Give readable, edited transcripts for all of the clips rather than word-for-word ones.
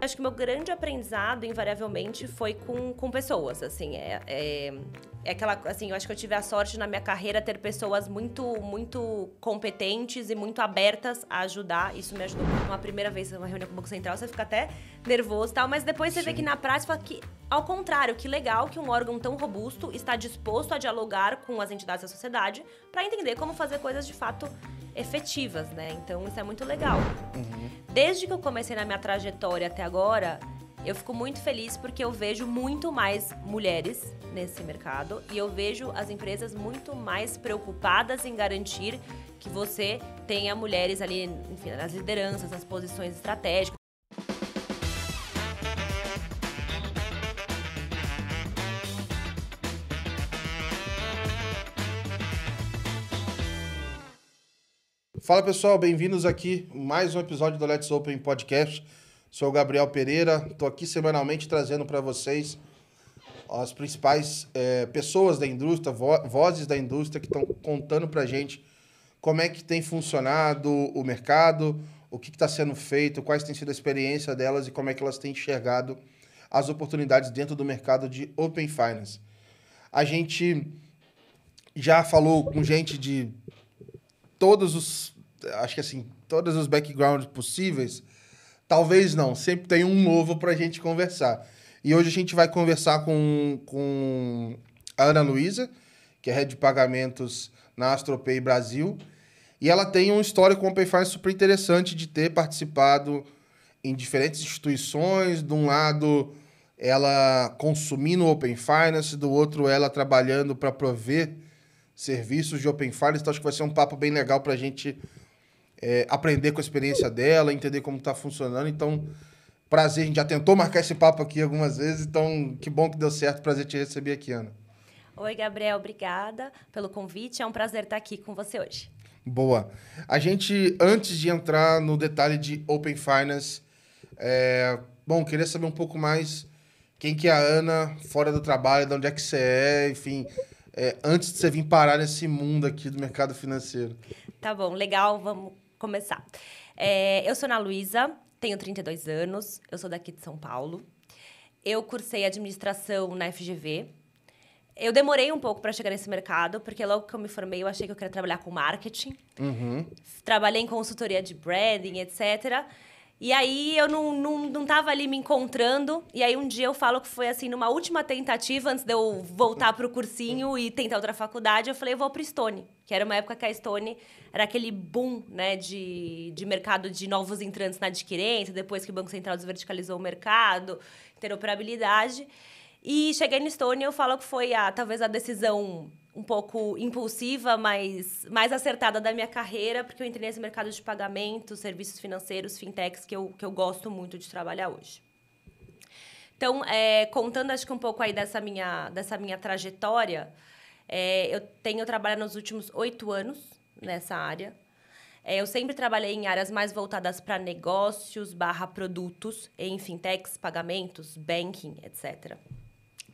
Acho que o meu grande aprendizado, invariavelmente, foi com pessoas, assim. É aquela, assim, eu acho que eu tive a sorte na minha carreira ter pessoas muito competentes e muito abertas a ajudar. Isso me ajudou muito. Uma primeira vez numa reunião com o Banco Central, você fica até nervoso e tal, mas depois você vê que na prática, que, ao contrário, que legal que um órgão tão robusto está disposto a dialogar com as entidades da sociedade para entender como fazer coisas de fato efetivas, né? Então, isso é muito legal. Desde que eu comecei na minha trajetória até agora, eu fico muito feliz porque eu vejo muito mais mulheres nesse mercado e eu vejo as empresas muito mais preocupadas em garantir que você tenha mulheres ali, enfim, nas lideranças, nas posições estratégicas. Fala pessoal, bem-vindos aqui a mais um episódio do Let's Open Podcast. Sou o Gabriel Pereira, estou aqui semanalmente trazendo para vocês as principais pessoas da indústria, vozes da indústria que estão contando para a gente como é que tem funcionado o mercado, o que está sendo feito, quais tem sido a experiência delas e como é que elas têm enxergado as oportunidades dentro do mercado de Open Finance. A gente já falou com gente de todos os backgrounds possíveis. Talvez não, sempre tem um novo para a gente conversar. E hoje a gente vai conversar com a Ana Luísa, que é Head de Pagamentos na AstroPay Brasil. E ela tem uma história com o Open Finance super interessante de ter participado em diferentes instituições. De um lado, ela consumindo o Open Finance, do outro, ela trabalhando para prover serviços de Open Finance. Então, acho que vai ser um papo bem legal para a gente aprender com a experiência dela, entender como está funcionando. Então, prazer, a gente já tentou marcar esse papo aqui algumas vezes, então que bom que deu certo, prazer te receber aqui, Ana. Oi, Gabriel, obrigada pelo convite, é um prazer estar aqui com você hoje. Boa. A gente, antes de entrar no detalhe de Open Finance, queria saber um pouco mais quem que é a Ana, fora do trabalho, de onde é que você é, enfim, antes de você vir parar nesse mundo aqui do mercado financeiro. Tá bom, legal, vamos começar. Eu sou Ana Luísa, tenho 32 anos, eu sou daqui de São Paulo. Eu cursei administração na FGV. Eu demorei um pouco para chegar nesse mercado, porque logo que eu me formei, eu achei que eu queria trabalhar com marketing. Trabalhei em consultoria de branding, etc. E aí eu não tava ali me encontrando. E aí um dia eu falo que foi assim, numa última tentativa, antes de eu voltar pro cursinho e tentar outra faculdade, eu falei, eu vou pro Stone. Que era uma época que a Stone era aquele boom, né, de mercado de novos entrantes na adquirência, depois que o Banco Central desverticalizou o mercado, interoperabilidade. E cheguei no Stone e eu falo que foi talvez a decisão um pouco impulsiva, mas mais acertada da minha carreira, porque eu entrei nesse mercado de pagamentos, serviços financeiros, fintechs, que eu gosto muito de trabalhar hoje. Então, contando acho que um pouco aí dessa minha trajetória, eu tenho trabalhado nos últimos 8 anos nessa área. Eu sempre trabalhei em áreas mais voltadas para negócios / produtos, em fintechs, pagamentos, banking, etc.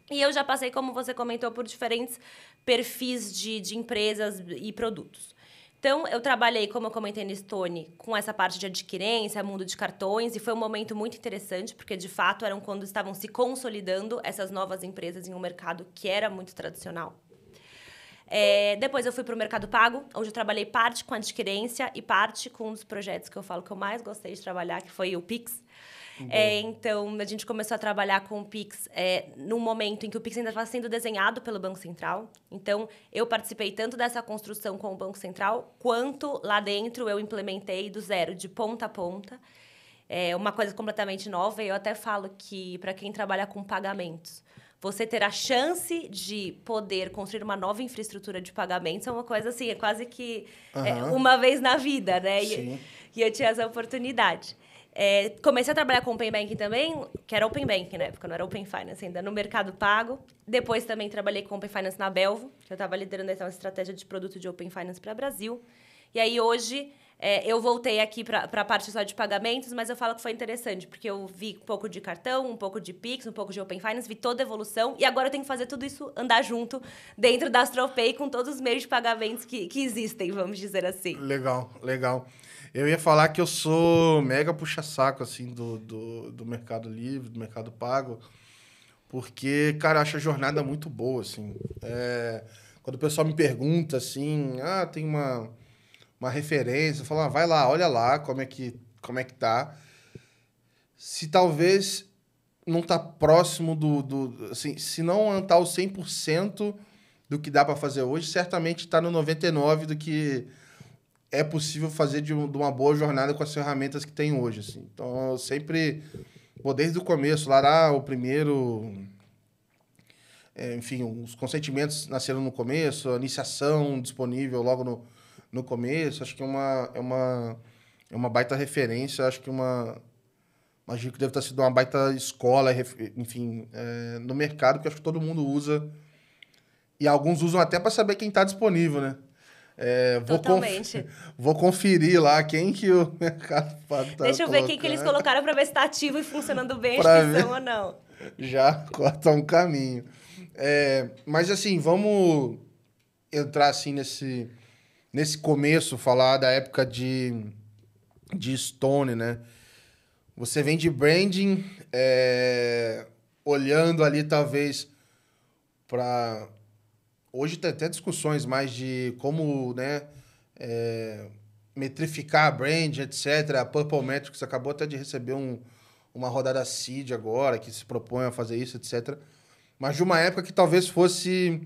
E eu já passei, como você comentou, por diferentes perfis de empresas e produtos. Então, eu trabalhei, como eu comentei no Stone, com essa parte de adquirência, mundo de cartões, e foi um momento muito interessante, porque, de fato, eram quando estavam se consolidando essas novas empresas em um mercado que era muito tradicional. Depois eu fui para o Mercado Pago, onde eu trabalhei parte com adquirência e parte com um dos projetos que eu falo que eu mais gostei de trabalhar, que foi o Pix. Então, a gente começou a trabalhar com o Pix num momento em que o Pix ainda estava sendo desenhado pelo Banco Central. Então, eu participei tanto dessa construção com o Banco Central, quanto lá dentro eu implementei do zero, de ponta a ponta. Uma coisa completamente nova, e eu até falo que, para quem trabalha com pagamentos, você ter a chance de poder construir uma nova infraestrutura de pagamentos é uma coisa assim, é quase que uma vez na vida, né? E eu tinha essa oportunidade. Comecei a trabalhar com Open Banking também, que era Open Banking na época, não era Open Finance ainda, no Mercado Pago. Depois também trabalhei com Open Finance na Belvo, que eu estava liderando essa estratégia de produto de Open Finance para o Brasil. E aí hoje eu voltei aqui para a parte só de pagamentos, mas eu falo que foi interessante, porque eu vi um pouco de cartão, um pouco de Pix, um pouco de Open Finance, vi toda a evolução, e agora eu tenho que fazer tudo isso andar junto dentro da AstroPay com todos os meios de pagamentos que existem, vamos dizer assim. Legal, legal. Eu ia falar que eu sou mega puxa-saco, assim, do Mercado Livre, do Mercado Pago, porque, cara, eu acho a jornada muito boa, assim. Quando o pessoal me pergunta, assim, tem uma referência, eu falo, vai lá, olha lá como é que tá. Se talvez não tá próximo assim, se não tá ao 100% do que dá para fazer hoje, certamente tá no 99% do que é possível fazer de uma boa jornada com as ferramentas que tem hoje, assim. Então, eu sempre, desde o começo, lá o primeiro... enfim, os consentimentos nasceram no começo, a iniciação disponível logo no começo, acho que é uma baita referência, acho que imagino que deve ter sido uma baita escola, enfim, no mercado, que acho que todo mundo usa, e alguns usam até para saber quem está disponível, né? Totalmente. Vou conferir lá quem que o Mercado Pago está Deixa eu ver quem que eles colocaram para ver se está ativo e funcionando bem a inscrição ou não. Já corta um caminho. Mas assim, vamos entrar assim nesse começo, falar da época de Stone, né? Você vem de branding, olhando ali talvez para... Hoje tem até discussões mais de como, né, metrificar a brand, etc. A Purple Metrics acabou até de receber uma rodada seed agora, que se propõe a fazer isso, etc. Mas de uma época que talvez fosse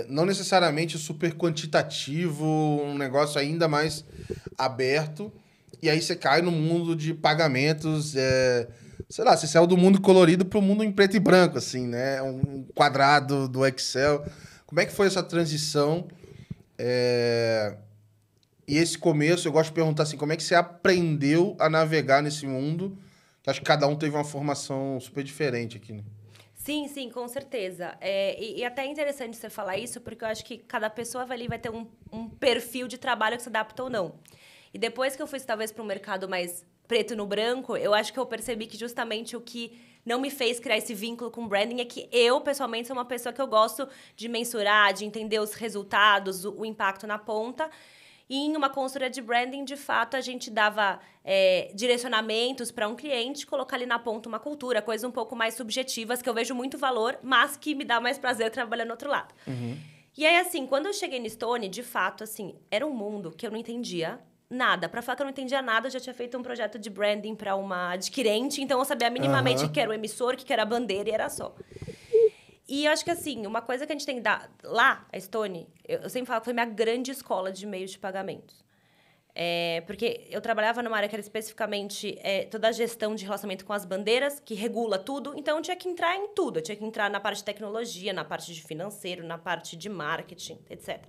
não necessariamente super quantitativo, um negócio ainda mais aberto. E aí você cai no mundo de pagamentos, sei lá, você saiu do mundo colorido para o mundo em preto e branco, assim, né? Um quadrado do Excel. Como é que foi essa transição? E esse começo, eu gosto de perguntar assim, como é que você aprendeu a navegar nesse mundo? Que acho que cada um teve uma formação super diferente aqui, né? Sim, com certeza. E até é interessante você falar isso, porque eu acho que cada pessoa ali vai ter um perfil de trabalho que se adapta ou não. E depois que eu fui, talvez, para um mercado mais preto no branco, eu acho que eu percebi que justamente o que não me fez criar esse vínculo com branding é que eu, pessoalmente, sou uma pessoa que eu gosto de mensurar, de entender os resultados, o impacto na ponta. E em uma consultoria de branding, de fato, a gente dava direcionamentos para um cliente, colocar ali na ponta uma cultura, coisas um pouco mais subjetivas, que eu vejo muito valor, mas que me dá mais prazer trabalhando no outro lado. Uhum. E aí, assim, quando eu cheguei no Stone, de fato, assim, era um mundo que eu não entendia nada. Para falar que eu não entendia nada, eu já tinha feito um projeto de branding para uma adquirente, então eu sabia minimamente o que era o emissor, o que era a bandeira, e era só. E eu acho que, assim, uma coisa que a gente tem que dar... Lá, a Stone, eu sempre falo que foi minha grande escola de meios de pagamentos. Porque eu trabalhava numa área que era especificamente toda a gestão de relacionamento com as bandeiras, que regula tudo. Então, eu tinha que entrar em tudo. Eu tinha que entrar na parte de tecnologia, na parte de financeiro, na parte de marketing, etc.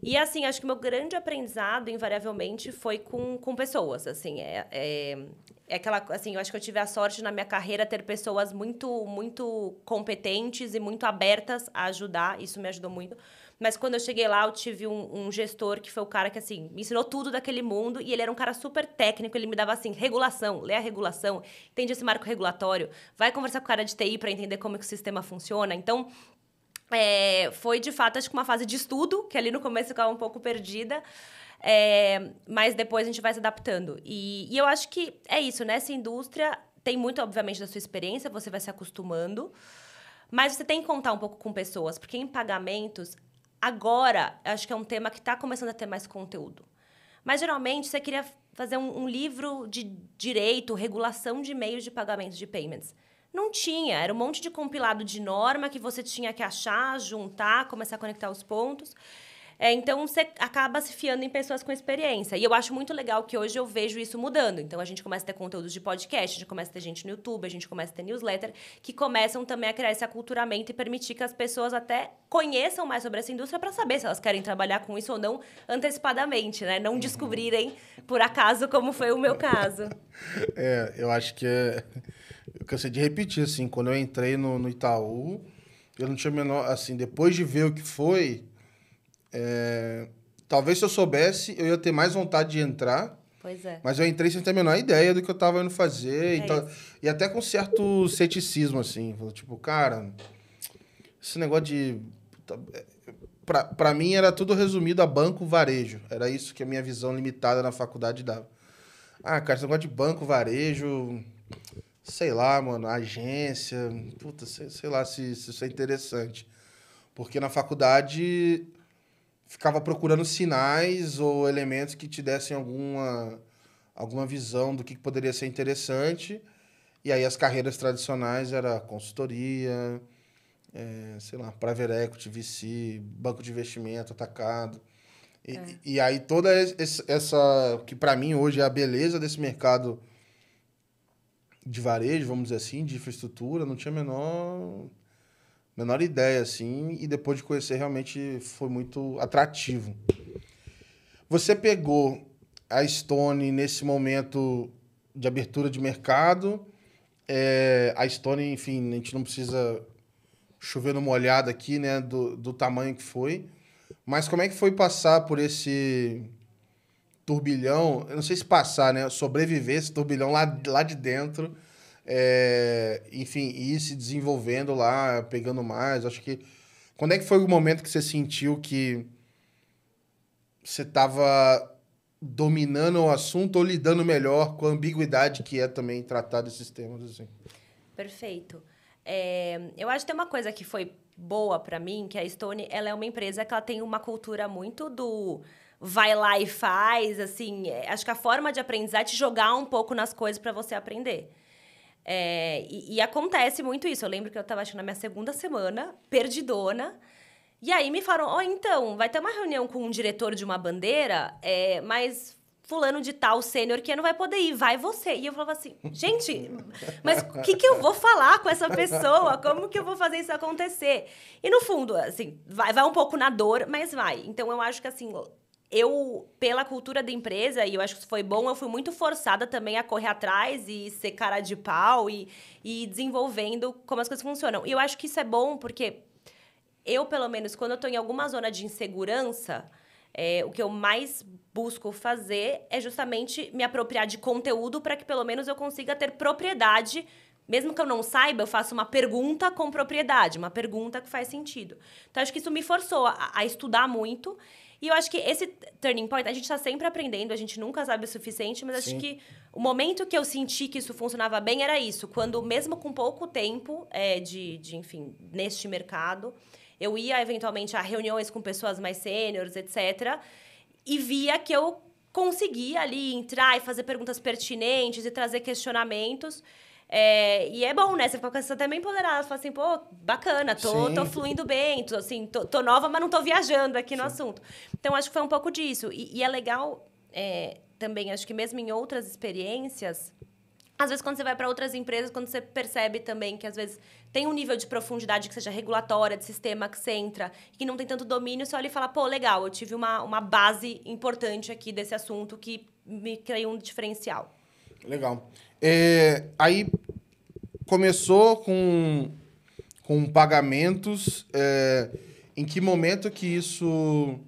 E, assim, acho que o meu grande aprendizado, invariavelmente, foi com pessoas, assim. Aquela, assim, eu acho que eu tive a sorte na minha carreira ter pessoas muito, muito competentes e muito abertas a ajudar. Isso me ajudou muito. Mas quando eu cheguei lá, eu tive um gestor que foi o cara que, assim, me ensinou tudo daquele mundo. E ele era um cara super técnico. Ele me dava, assim, regulação. Lê a regulação. Entende esse marco regulatório. Vai conversar com o cara de TI para entender como é que o sistema funciona. Então... foi, de fato, acho que uma fase de estudo, que ali no começo eu ficava um pouco perdida, mas depois a gente vai se adaptando. E eu acho que é isso, né? Essa indústria tem muito, obviamente, da sua experiência, você vai se acostumando, mas você tem que contar um pouco com pessoas, porque em pagamentos, agora, acho que é um tema que está começando a ter mais conteúdo. Mas, geralmente, você queria fazer um livro de direito, regulação de meios de pagamentos, de payments. Não tinha, era um monte de compilado de norma que você tinha que achar, juntar, começar a conectar os pontos. Então, você acaba se fiando em pessoas com experiência. E eu acho muito legal que hoje eu vejo isso mudando. Então, a gente começa a ter conteúdos de podcast, a gente começa a ter gente no YouTube, a gente começa a ter newsletter, que começam também a criar esse aculturamento e permitir que as pessoas até conheçam mais sobre essa indústria para saber se elas querem trabalhar com isso ou não antecipadamente, né? Não descobrirem, por acaso, como foi o meu caso. Eu acho que eu cansei de repetir, assim, quando eu entrei no Itaú, eu não tinha menor... Assim, depois de ver o que foi, talvez se eu soubesse, eu ia ter mais vontade de entrar. Pois é. Mas eu entrei sem ter a menor ideia do que eu estava indo fazer. E até com certo ceticismo, assim. Tipo, cara, esse negócio de... Para mim era tudo resumido a banco, varejo. Era isso que a minha visão limitada na faculdade dava. Ah, cara, esse negócio de banco, varejo, sei lá, mano, agência, puta, sei lá se isso é interessante. Porque na faculdade ficava procurando sinais ou elementos que te dessem alguma visão do que poderia ser interessante. E aí as carreiras tradicionais era consultoria, sei lá, private equity, VC, banco de investimento, atacado. E aí toda essa que para mim hoje é a beleza desse mercado de varejo, vamos dizer assim, de infraestrutura, não tinha a menor ideia, assim, e depois de conhecer realmente foi muito atrativo. Você pegou a Stone nesse momento de abertura de mercado, a Stone, enfim, a gente não precisa chover no molhado aqui, né, do tamanho que foi, mas como é que foi passar por esse turbilhão, eu não sei se passar, né, sobreviver esse turbilhão lá de dentro, enfim, ir se desenvolvendo lá, pegando mais, acho que... Quando é que foi o momento que você sentiu que você estava dominando o assunto ou lidando melhor com a ambiguidade que é também tratar desses temas, assim? Perfeito. Eu acho que tem uma coisa que foi boa para mim, que a Stone, ela é uma empresa que ela tem uma cultura muito do vai lá e faz, assim, acho que a forma de aprendizagem é te jogar um pouco nas coisas para você aprender. E acontece muito isso. Eu lembro que eu estava, acho que na minha segunda semana, perdidona, e aí me falaram, então, vai ter uma reunião com um diretor de uma bandeira, mas fulano de tal, sênior, que não vai poder ir, vai você. E eu falava assim, gente, mas o que eu vou falar com essa pessoa? Como que eu vou fazer isso acontecer? E no fundo, assim, vai um pouco na dor, mas vai. Então, eu acho que, assim, pela cultura da empresa, e eu acho que isso foi bom, eu fui muito forçada também a correr atrás e ser cara de pau e desenvolvendo como as coisas funcionam. E eu acho que isso é bom porque eu, pelo menos, quando eu estou em alguma zona de insegurança, o que eu mais busco fazer é justamente me apropriar de conteúdo para que, pelo menos, eu consiga ter propriedade. Mesmo que eu não saiba, eu faço uma pergunta com propriedade, uma pergunta que faz sentido. Então, acho que isso me forçou a estudar muito. E eu acho que esse turning point, a gente está sempre aprendendo, a gente nunca sabe o suficiente, mas acho que o momento que eu senti que isso funcionava bem era isso. Quando, mesmo com pouco tempo enfim, neste mercado, eu ia, eventualmente, a reuniões com pessoas mais sêniores, etc., e via que eu conseguia ali entrar e fazer perguntas pertinentes e trazer questionamentos. E é bom, né? Você fica com essa até bem empoderada. Você fala assim, pô, bacana, tô fluindo bem, tô nova, mas não tô viajando aqui no assunto. Então, acho que foi um pouco disso. E é legal também, acho que mesmo em outras experiências, às vezes, quando você vai para outras empresas, quando você percebe também que, às vezes, tem um nível de profundidade que seja regulatória, de sistema que você entra, e que não tem tanto domínio, você olha e fala, pô, legal, eu tive uma base importante aqui desse assunto que me criou um diferencial. Legal. Aí começou com pagamentos. Em que momento que isso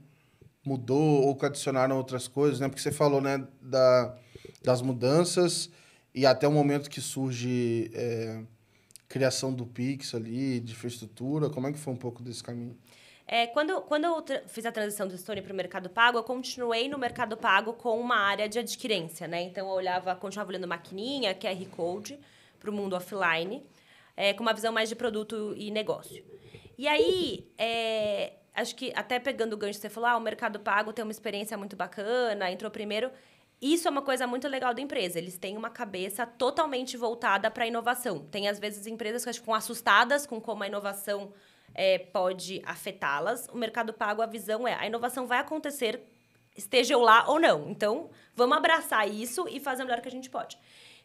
mudou ou que adicionaram outras coisas, né? Porque você falou, né, das mudanças e até o momento que surge criação do Pix ali, de infraestrutura. Como é que foi um pouco desse caminho? Quando eu fiz a transição do Stone para o Mercado Pago, eu continuei no Mercado Pago com uma área de adquirência, né? Então, eu continuava olhando maquininha, QR Code, para o mundo offline, com uma visão mais de produto e negócio. E aí, acho que até pegando o gancho que você falou, o Mercado Pago tem uma experiência muito bacana, entrou primeiro. Isso é uma coisa muito legal da empresa. Eles têm uma cabeça totalmente voltada para a inovação. Tem, às vezes, empresas que ficam assustadas com como a inovação pode afetá-las. O Mercado Pago, a visão a inovação vai acontecer, esteja eu lá ou não. Então, vamos abraçar isso e fazer o melhor que a gente pode.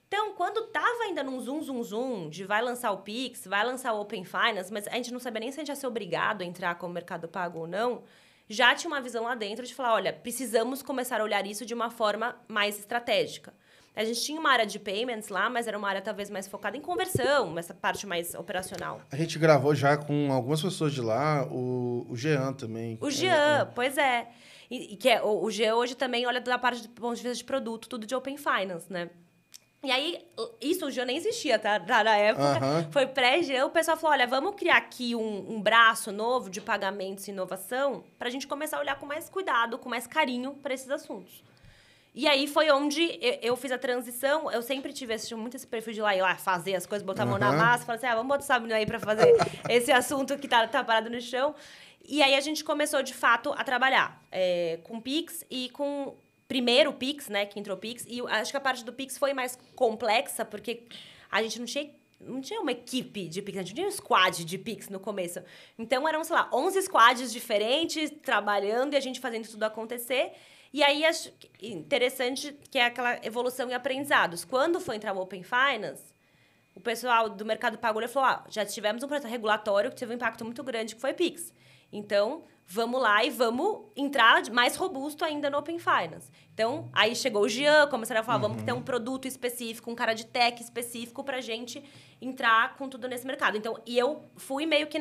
Então, quando estava ainda num zoom, de vai lançar o Pix, vai lançar o Open Finance, mas a gente não sabia nem se a gente ia ser obrigado a entrar com o Mercado Pago ou não, já tinha uma visão lá dentro de falar, olha, precisamos começar a olhar isso de uma forma mais estratégica. A gente tinha uma área de payments lá, mas era uma área talvez mais focada em conversão, essa parte mais operacional. A gente gravou já com algumas pessoas de lá, o Jean também. O Jean, pois é. O Jean hoje também olha da parte do ponto de vista de produto, tudo de Open Finance, né? E aí, isso o Jean nem existia, tá? Na época, foi pré-Jean. O pessoal falou, olha, vamos criar aqui um braço novo de pagamentos e inovação pra gente começar a olhar com mais cuidado, com mais carinho para esses assuntos. E aí foi onde eu fiz a transição. Eu sempre tive muito esse perfil de ir lá fazer as coisas, botar a mão na massa. Falar assim, vamos botar essa menina aí pra fazer esse assunto que tá parado no chão. E aí a gente começou, de fato, a trabalhar com Pix e com... Primeiro o Pix, né, que entrou o Pix. E acho que a parte do Pix foi mais complexa, porque a gente não tinha uma equipe de Pix, a gente não tinha um squad de Pix no começo. Então, eram, sei lá, 11 squads diferentes, trabalhando e a gente fazendo tudo acontecer. E aí, acho interessante que é aquela evolução em aprendizados. Quando foi entrar o Open Finance, o pessoal do mercado pago falou, já tivemos um processo regulatório que teve um impacto muito grande, que foi Pix. Então, vamos lá e vamos entrar mais robusto ainda no Open Finance. Então, aí chegou o Jean, começaram a falar, vamos ter um produto específico, um cara de tech específico pra gente entrar com tudo nesse mercado. Então, e eu fui meio que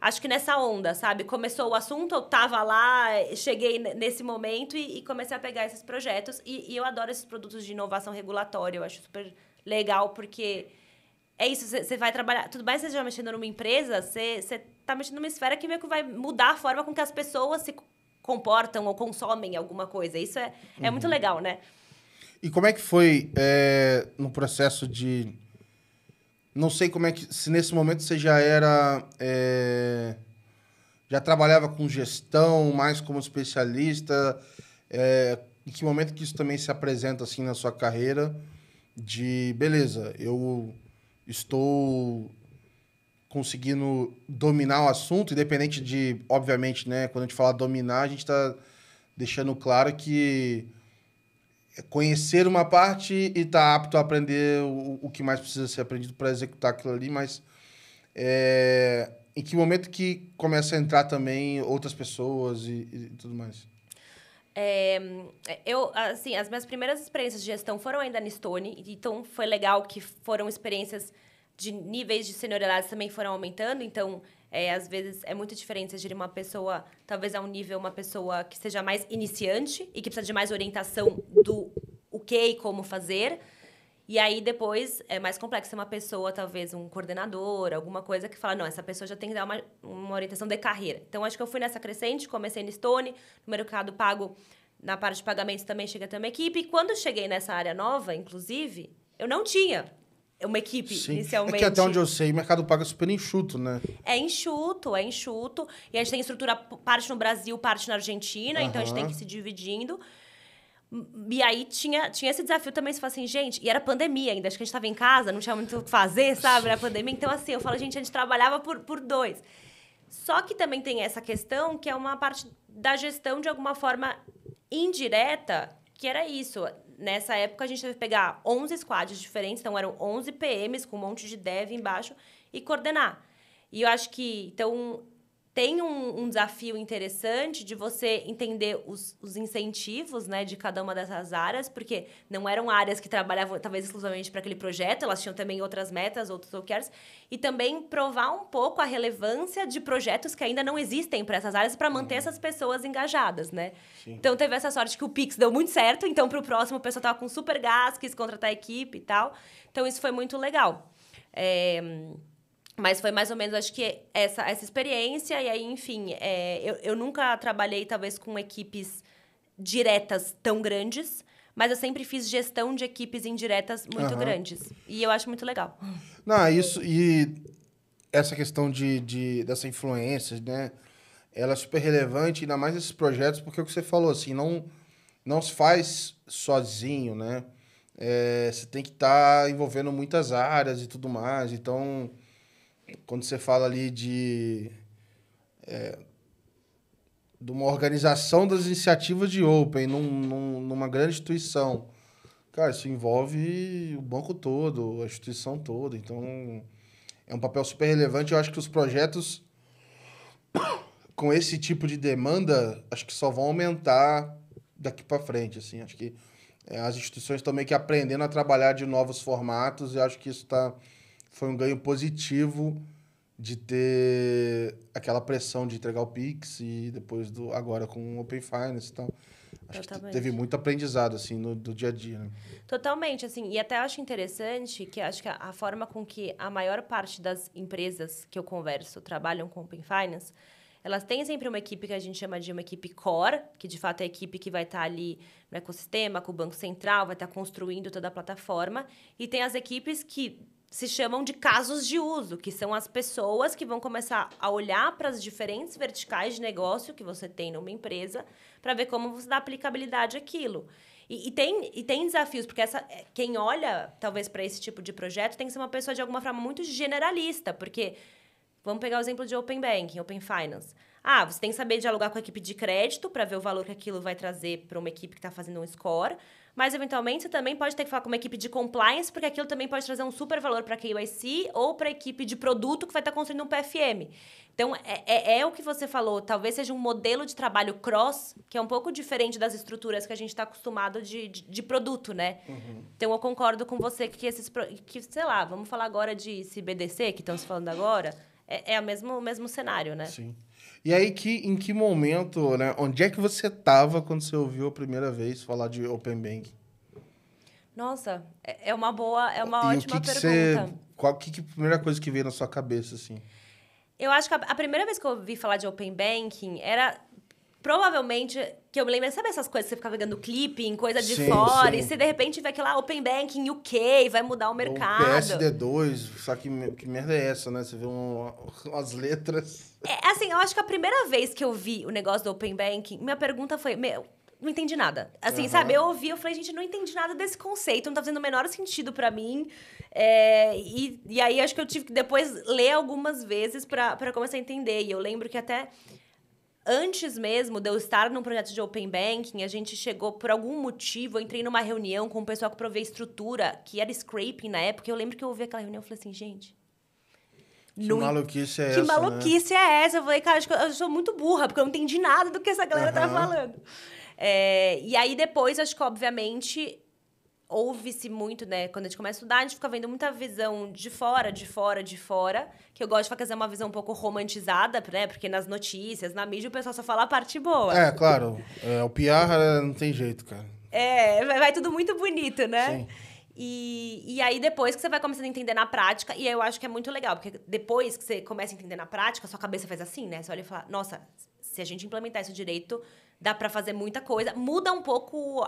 acho que nessa onda, sabe? Começou o assunto, eu tava lá, cheguei nesse momento e comecei a pegar esses projetos. E eu adoro esses produtos de inovação regulatória, eu acho super legal, porque... É isso, você vai trabalhar... Tudo bem que você já mexendo numa empresa, você tá mexendo numa esfera que meio que vai mudar a forma com que as pessoas se comportam ou consomem alguma coisa. Isso é muito legal, né? E como é que foi no processo de... Não sei como é que... Se nesse momento você já era... já trabalhava com gestão, mais como especialista. Em que momento que isso também se apresenta assim na sua carreira? De, beleza, eu estou conseguindo dominar o assunto, independente de, obviamente, né? Quando a gente fala dominar, a gente está deixando claro que conhecer uma parte e estar apto a aprender o que mais precisa ser aprendido para executar aquilo ali, mas em que momento que começa a entrar também outras pessoas e tudo mais? Assim, as minhas primeiras experiências de gestão foram ainda na Stone, então foi legal que foram experiências de níveis de senioridade também foram aumentando, então, às vezes, é muito diferente você gerir uma pessoa, talvez a um nível, uma pessoa que seja mais iniciante e que precisa de mais orientação do o que e como fazer, e aí, depois, é mais complexo ser uma pessoa, talvez um coordenador, alguma coisa que fala, não, essa pessoa já tem que dar uma orientação de carreira. Então, acho que eu fui nessa crescente, comecei no Stone, no Mercado Pago, na parte de pagamentos também cheguei a ter uma equipe. E quando cheguei nessa área nova, inclusive, eu não tinha uma equipe, inicialmente. É que até onde eu sei, o Mercado Pago é super enxuto, né? É enxuto. E a gente tem estrutura, parte no Brasil, parte na Argentina, então a gente tem que ir se dividindo. E aí tinha esse desafio também, se fala assim, gente... E era pandemia ainda, acho que a gente estava em casa, não tinha muito o que fazer, sabe? Era pandemia. Então, assim, eu falo, gente, a gente trabalhava por dois. Só que também tem essa questão, que é uma parte da gestão, de alguma forma, indireta, que era isso. Nessa época, a gente teve que pegar 11 squads diferentes, então eram 11 PMs com um monte de dev embaixo, e coordenar. E eu acho que, então... Tem um desafio interessante de você entender os incentivos, né, de cada uma dessas áreas, porque não eram áreas que trabalhavam, talvez, exclusivamente para aquele projeto, elas tinham também outras metas, outros OKRs, e também provar um pouco a relevância de projetos que ainda não existem para essas áreas, para manter essas pessoas engajadas, né? Sim. Então, teve essa sorte que o Pix deu muito certo, então, para o próximo, o pessoal estava com super gás, quis contratar a equipe e tal. Então, isso foi muito legal. Mas foi mais ou menos, acho que essa experiência. E aí, enfim, eu nunca trabalhei, talvez, com equipes diretas tão grandes, mas eu sempre fiz gestão de equipes indiretas muito grandes. E eu acho muito legal. Não, isso... E essa questão dessa influência, né? Ela é super relevante, ainda mais nesses projetos, porque é o que você falou, assim, não se faz sozinho, né? Você tem que estar envolvendo muitas áreas e tudo mais. Então... Quando você fala ali de uma organização das iniciativas de Open numa grande instituição, cara, isso envolve o banco todo, a instituição toda. Então, é um papel super relevante. Eu acho que os projetos com esse tipo de demanda, acho que só vão aumentar daqui para frente. Assim. Acho que as instituições estão meio que aprendendo a trabalhar de novos formatos e acho que isso foi um ganho positivo de ter aquela pressão de entregar o Pix e depois agora com o Open Finance e tal. Acho que teve muito aprendizado, assim, do dia a dia, né? Totalmente, assim. E até acho interessante que acho que a forma com que a maior parte das empresas que eu converso trabalham com Open Finance, elas têm sempre uma equipe que a gente chama de uma equipe core, que de fato é a equipe que vai estar ali no ecossistema, com o Banco Central, vai estar construindo toda a plataforma. E tem as equipes que se chamam de casos de uso, que são as pessoas que vão começar a olhar para as diferentes verticais de negócio que você tem numa empresa para ver como você dá aplicabilidade àquilo. E tem desafios, porque quem olha, talvez, para esse tipo de projeto tem que ser uma pessoa, de alguma forma, muito generalista, porque... Vamos pegar o exemplo de Open Banking, Open Finance. Você tem que saber dialogar com a equipe de crédito para ver o valor que aquilo vai trazer para uma equipe que está fazendo um score. Mas, eventualmente, você também pode ter que falar com uma equipe de compliance, porque aquilo também pode trazer um super valor para a KYC ou para a equipe de produto que vai estar construindo um PFM. Então, é o que você falou. Talvez seja um modelo de trabalho cross, que é um pouco diferente das estruturas que a gente está acostumado de produto, né? Uhum. Então, eu concordo com você que sei lá, vamos falar agora de CBDC, que estamos falando agora... É o mesmo cenário, né? Sim. E aí, em que momento, né? Onde é que você estava quando você ouviu a primeira vez falar de Open Banking? Nossa, é uma ótima pergunta. Qual que a primeira coisa que veio na sua cabeça, assim? Eu acho que a primeira vez que eu ouvi falar de Open Banking era... Provavelmente, que eu me lembro, sabe essas coisas que você fica vendo clipping, coisa de fora, e você de repente vê aquilo lá, Open Banking UK, vai mudar o mercado. O PSD2, só que merda é essa, né? Você vê umas letras. Assim, eu acho que a primeira vez que eu vi o negócio do Open Banking, minha pergunta foi, não entendi nada. Assim, sabe, eu ouvi, eu falei, gente, não entendi nada desse conceito, não tá fazendo o menor sentido pra mim. E aí, acho que eu tive que depois ler algumas vezes pra começar a entender. E eu lembro que até... Antes mesmo de eu estar num projeto de Open Banking, a gente chegou, por algum motivo, eu entrei numa reunião com o pessoal que provê estrutura, que era scraping na época, e eu lembro que eu ouvi aquela reunião e falei assim, gente... Que maluquice é essa, Que maluquice é essa? Eu falei, cara, acho que eu sou muito burra, porque eu não entendi nada do que essa galera tá falando. E aí, depois, acho que, obviamente... Ouve-se muito, né? Quando a gente começa a estudar, a gente fica vendo muita visão de fora, que eu gosto de fazer uma visão um pouco romantizada, né? Porque nas notícias, na mídia, o pessoal só fala a parte boa. Claro. O PR não tem jeito, cara. Vai tudo muito bonito, né? Sim. E aí, depois que você vai começando a entender na prática, e aí eu acho que é muito legal, porque depois que você começa a entender na prática, sua cabeça faz assim, né? Você olha e fala, nossa, se a gente implementar isso direito, dá pra fazer muita coisa. Muda um pouco...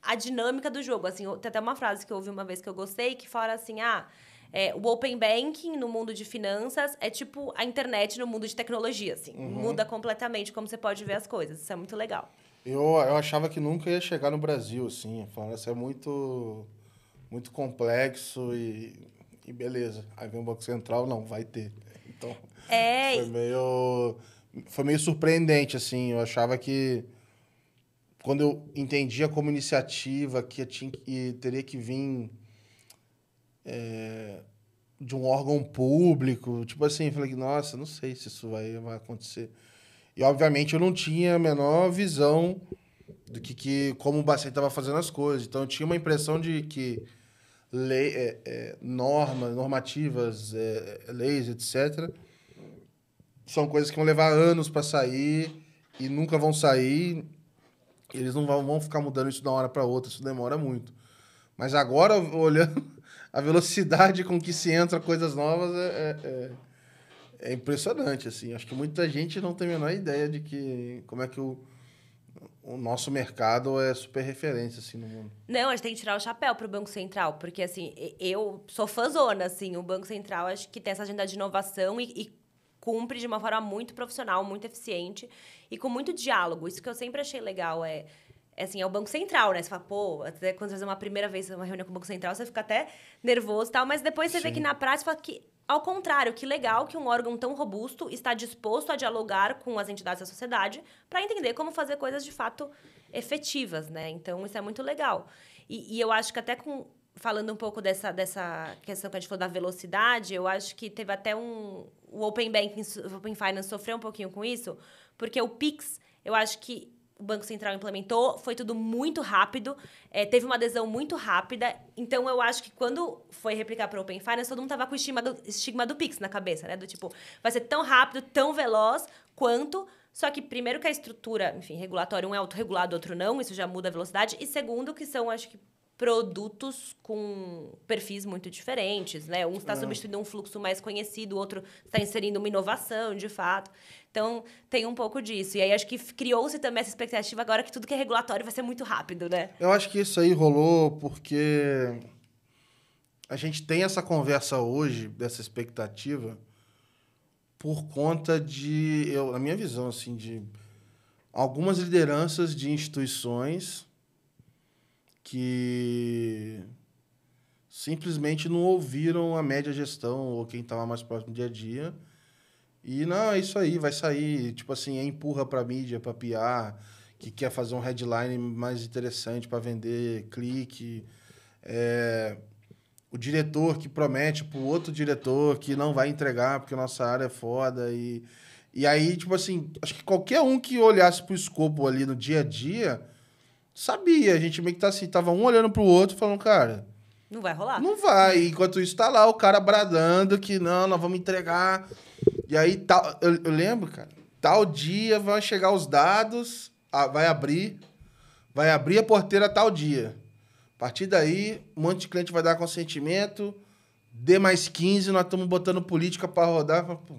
a dinâmica do jogo. Assim, tem até uma frase que eu ouvi uma vez que eu gostei, que fala assim, o Open Banking no mundo de finanças é tipo a internet no mundo de tecnologia, assim. Muda completamente como você pode ver as coisas. Isso é muito legal. Eu achava que nunca ia chegar no Brasil, assim. Falando, isso é muito, muito complexo e beleza. Aí vem o Banco Central, não, vai ter. Então, foi meio surpreendente, assim. Eu achava que quando eu entendia como iniciativa que teria que vir de um órgão público, tipo assim, falei, nossa, não sei se isso vai acontecer. E, obviamente, eu não tinha a menor visão do como o Bacen estava fazendo as coisas. Então, eu tinha uma impressão de que normativas, leis, etc., são coisas que vão levar anos para sair e nunca vão sair. Eles não vão ficar mudando isso de uma hora para outra, isso demora muito. Mas agora, olhando a velocidade com que se entra coisas novas, é impressionante, assim. Acho que muita gente não tem a menor ideia de como é que o nosso mercado é super referência, assim, no mundo. Não, a gente tem que tirar o chapéu pro Banco Central, porque, assim, eu sou fãzona, assim. O Banco Central, acho que tem essa agenda de inovação e cumpre de uma forma muito profissional, muito eficiente e com muito diálogo. Isso que eu sempre achei legal é o Banco Central, né? Você fala, até quando você faz uma primeira vez uma reunião com o Banco Central, você fica até nervoso e tal, mas depois você vê que na prática, você fala que, ao contrário, que legal que um órgão tão robusto está disposto a dialogar com as entidades da sociedade para entender como fazer coisas de fato efetivas, né? Então, isso é muito legal. E eu acho que até falando um pouco dessa questão que a gente falou da velocidade, eu acho que teve até o Open Banking, o Open Finance sofreu um pouquinho com isso, porque o Pix, eu acho que o Banco Central implementou, foi tudo muito rápido, teve uma adesão muito rápida, então eu acho que quando foi replicar para o Open Finance, todo mundo estava com o estigma do Pix na cabeça, né? Do tipo, vai ser tão rápido, tão veloz, quanto Só que, primeiro, que a estrutura, enfim, regulatória, um é autorregulado, outro não, isso já muda a velocidade. E segundo, que são, acho que, produtos com perfis muito diferentes, né? Um está substituindo um fluxo mais conhecido, o outro está inserindo uma inovação, de fato. Então, tem um pouco disso. E aí, acho que criou-se também essa expectativa agora que tudo que é regulatório vai ser muito rápido, né? Eu acho que isso aí rolou porque a gente tem essa conversa hoje, dessa expectativa, por conta de, na minha visão, assim, de algumas lideranças de instituições que simplesmente não ouviram a média gestão ou quem estava mais próximo do dia a dia. E, não, é isso aí, vai sair. Tipo assim, empurra para mídia, para PR, que quer fazer um headline mais interessante para vender clique. O diretor que promete para o outro diretor que não vai entregar porque a nossa área é foda. E aí, tipo assim, acho que qualquer um que olhasse pro escopo ali no dia a dia sabia. A gente meio que tá assim, tava um olhando pro outro falando, cara, Não vai rolar. não vai. Enquanto isso, tá lá o cara bradando que não, nós vamos entregar. E aí, tal, eu lembro, cara, tal dia vai chegar os dados, vai abrir a porteira tal dia. A partir daí, um monte de cliente vai dar consentimento, D mais 15, nós estamos botando política para rodar. Pô,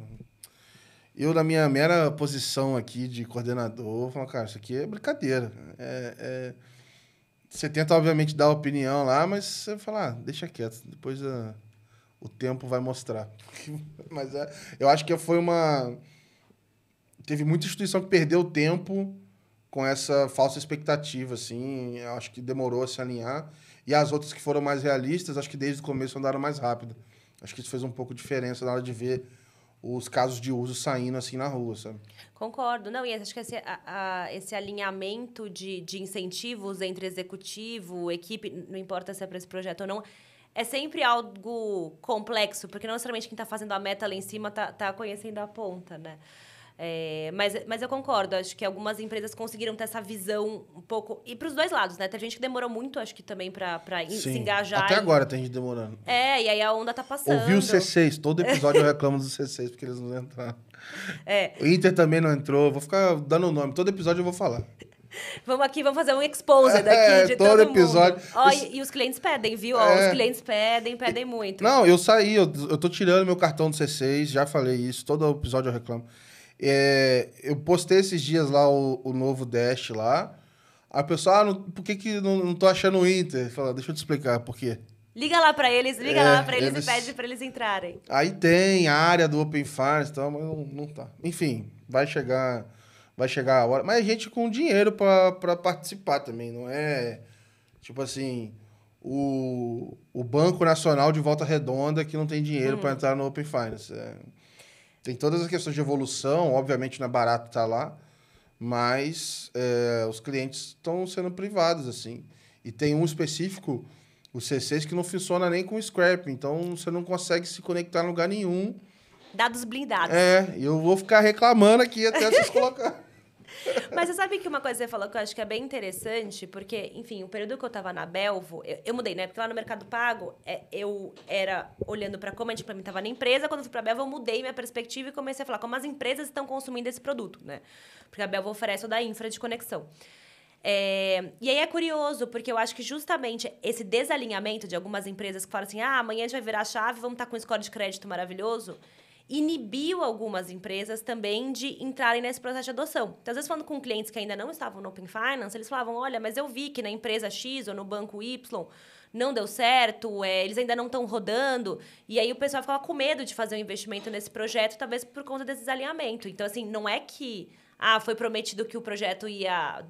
eu, na minha mera posição aqui de coordenador, falo, cara, isso aqui é brincadeira. Você tenta, obviamente, dar opinião lá, mas você fala, deixa quieto, depois o tempo vai mostrar. Mas eu acho que foi uma... Teve muita instituição que perdeu tempo com essa falsa expectativa, assim. Eu acho que demorou a se alinhar. E as outras que foram mais realistas, acho que desde o começo andaram mais rápido. Acho que isso fez um pouco de diferença na hora de ver os casos de uso saindo assim na rua, sabe? Concordo. Não, e acho que esse alinhamento de incentivos entre executivo, equipe, não importa se é para esse projeto ou não, é sempre algo complexo, porque não necessariamente quem está fazendo a meta lá em cima tá conhecendo a ponta, né? Mas eu concordo, acho que algumas empresas conseguiram ter essa visão um pouco... E para os dois lados, né? Teve gente que demorou muito, acho que também para se engajar. Até agora tem gente demorando. E aí a onda tá passando. Ouvi o C6, todo episódio eu reclamo do C6, porque eles não entraram. O Inter também não entrou, vou ficar dando o nome, todo episódio eu vou falar. Vamos fazer um exposed aqui de todo episódio. Mundo. Ó, e os clientes pedem, viu? Os clientes pedem muito. Não, eu saí, eu tô tirando meu cartão do C6, já falei isso, todo episódio eu reclamo. Eu postei esses dias lá o novo Dash lá. A pessoa, por que não tô achando o Inter? Fala, deixa eu te explicar por quê. Liga lá pra eles e pede pra eles entrarem. Aí tem a área do Open Finance e tal, mas não tá. Enfim, vai chegar a hora. Mas a gente com dinheiro pra participar também, não é tipo assim, o Banco Nacional de Volta Redonda que não tem dinheiro pra entrar no Open Finance. Tem todas as questões de evolução, obviamente não é barato estar lá, mas os clientes estão sendo privados, assim. E tem um específico, o C6, que não funciona nem com scrap, então você não consegue se conectar em lugar nenhum. Dados blindados. E eu vou ficar reclamando aqui até vocês colocarem. Mas você sabe que uma coisa que você falou que eu acho que é bem interessante, porque, enfim, o período que eu tava na Belvo, eu mudei, né? Porque lá no Mercado Pago, eu era olhando para como a gente implementava na empresa, quando eu fui pra Belvo, eu mudei minha perspectiva e comecei a falar como as empresas estão consumindo esse produto, né? Porque a Belvo oferece toda a infra de conexão. E aí é curioso, porque eu acho que justamente esse desalinhamento de algumas empresas que falam assim, amanhã a gente vai virar a chave, vamos estar com um score de crédito maravilhoso, inibiu algumas empresas também de entrarem nesse processo de adoção. Então, às vezes, falando com clientes que ainda não estavam no Open Finance, eles falavam, olha, mas eu vi que na empresa X ou no banco Y não deu certo, eles ainda não estão rodando. E aí o pessoal ficava com medo de fazer um investimento nesse projeto, talvez por conta desse desalinhamento. Então, assim, não é que... foi prometido que o projeto ia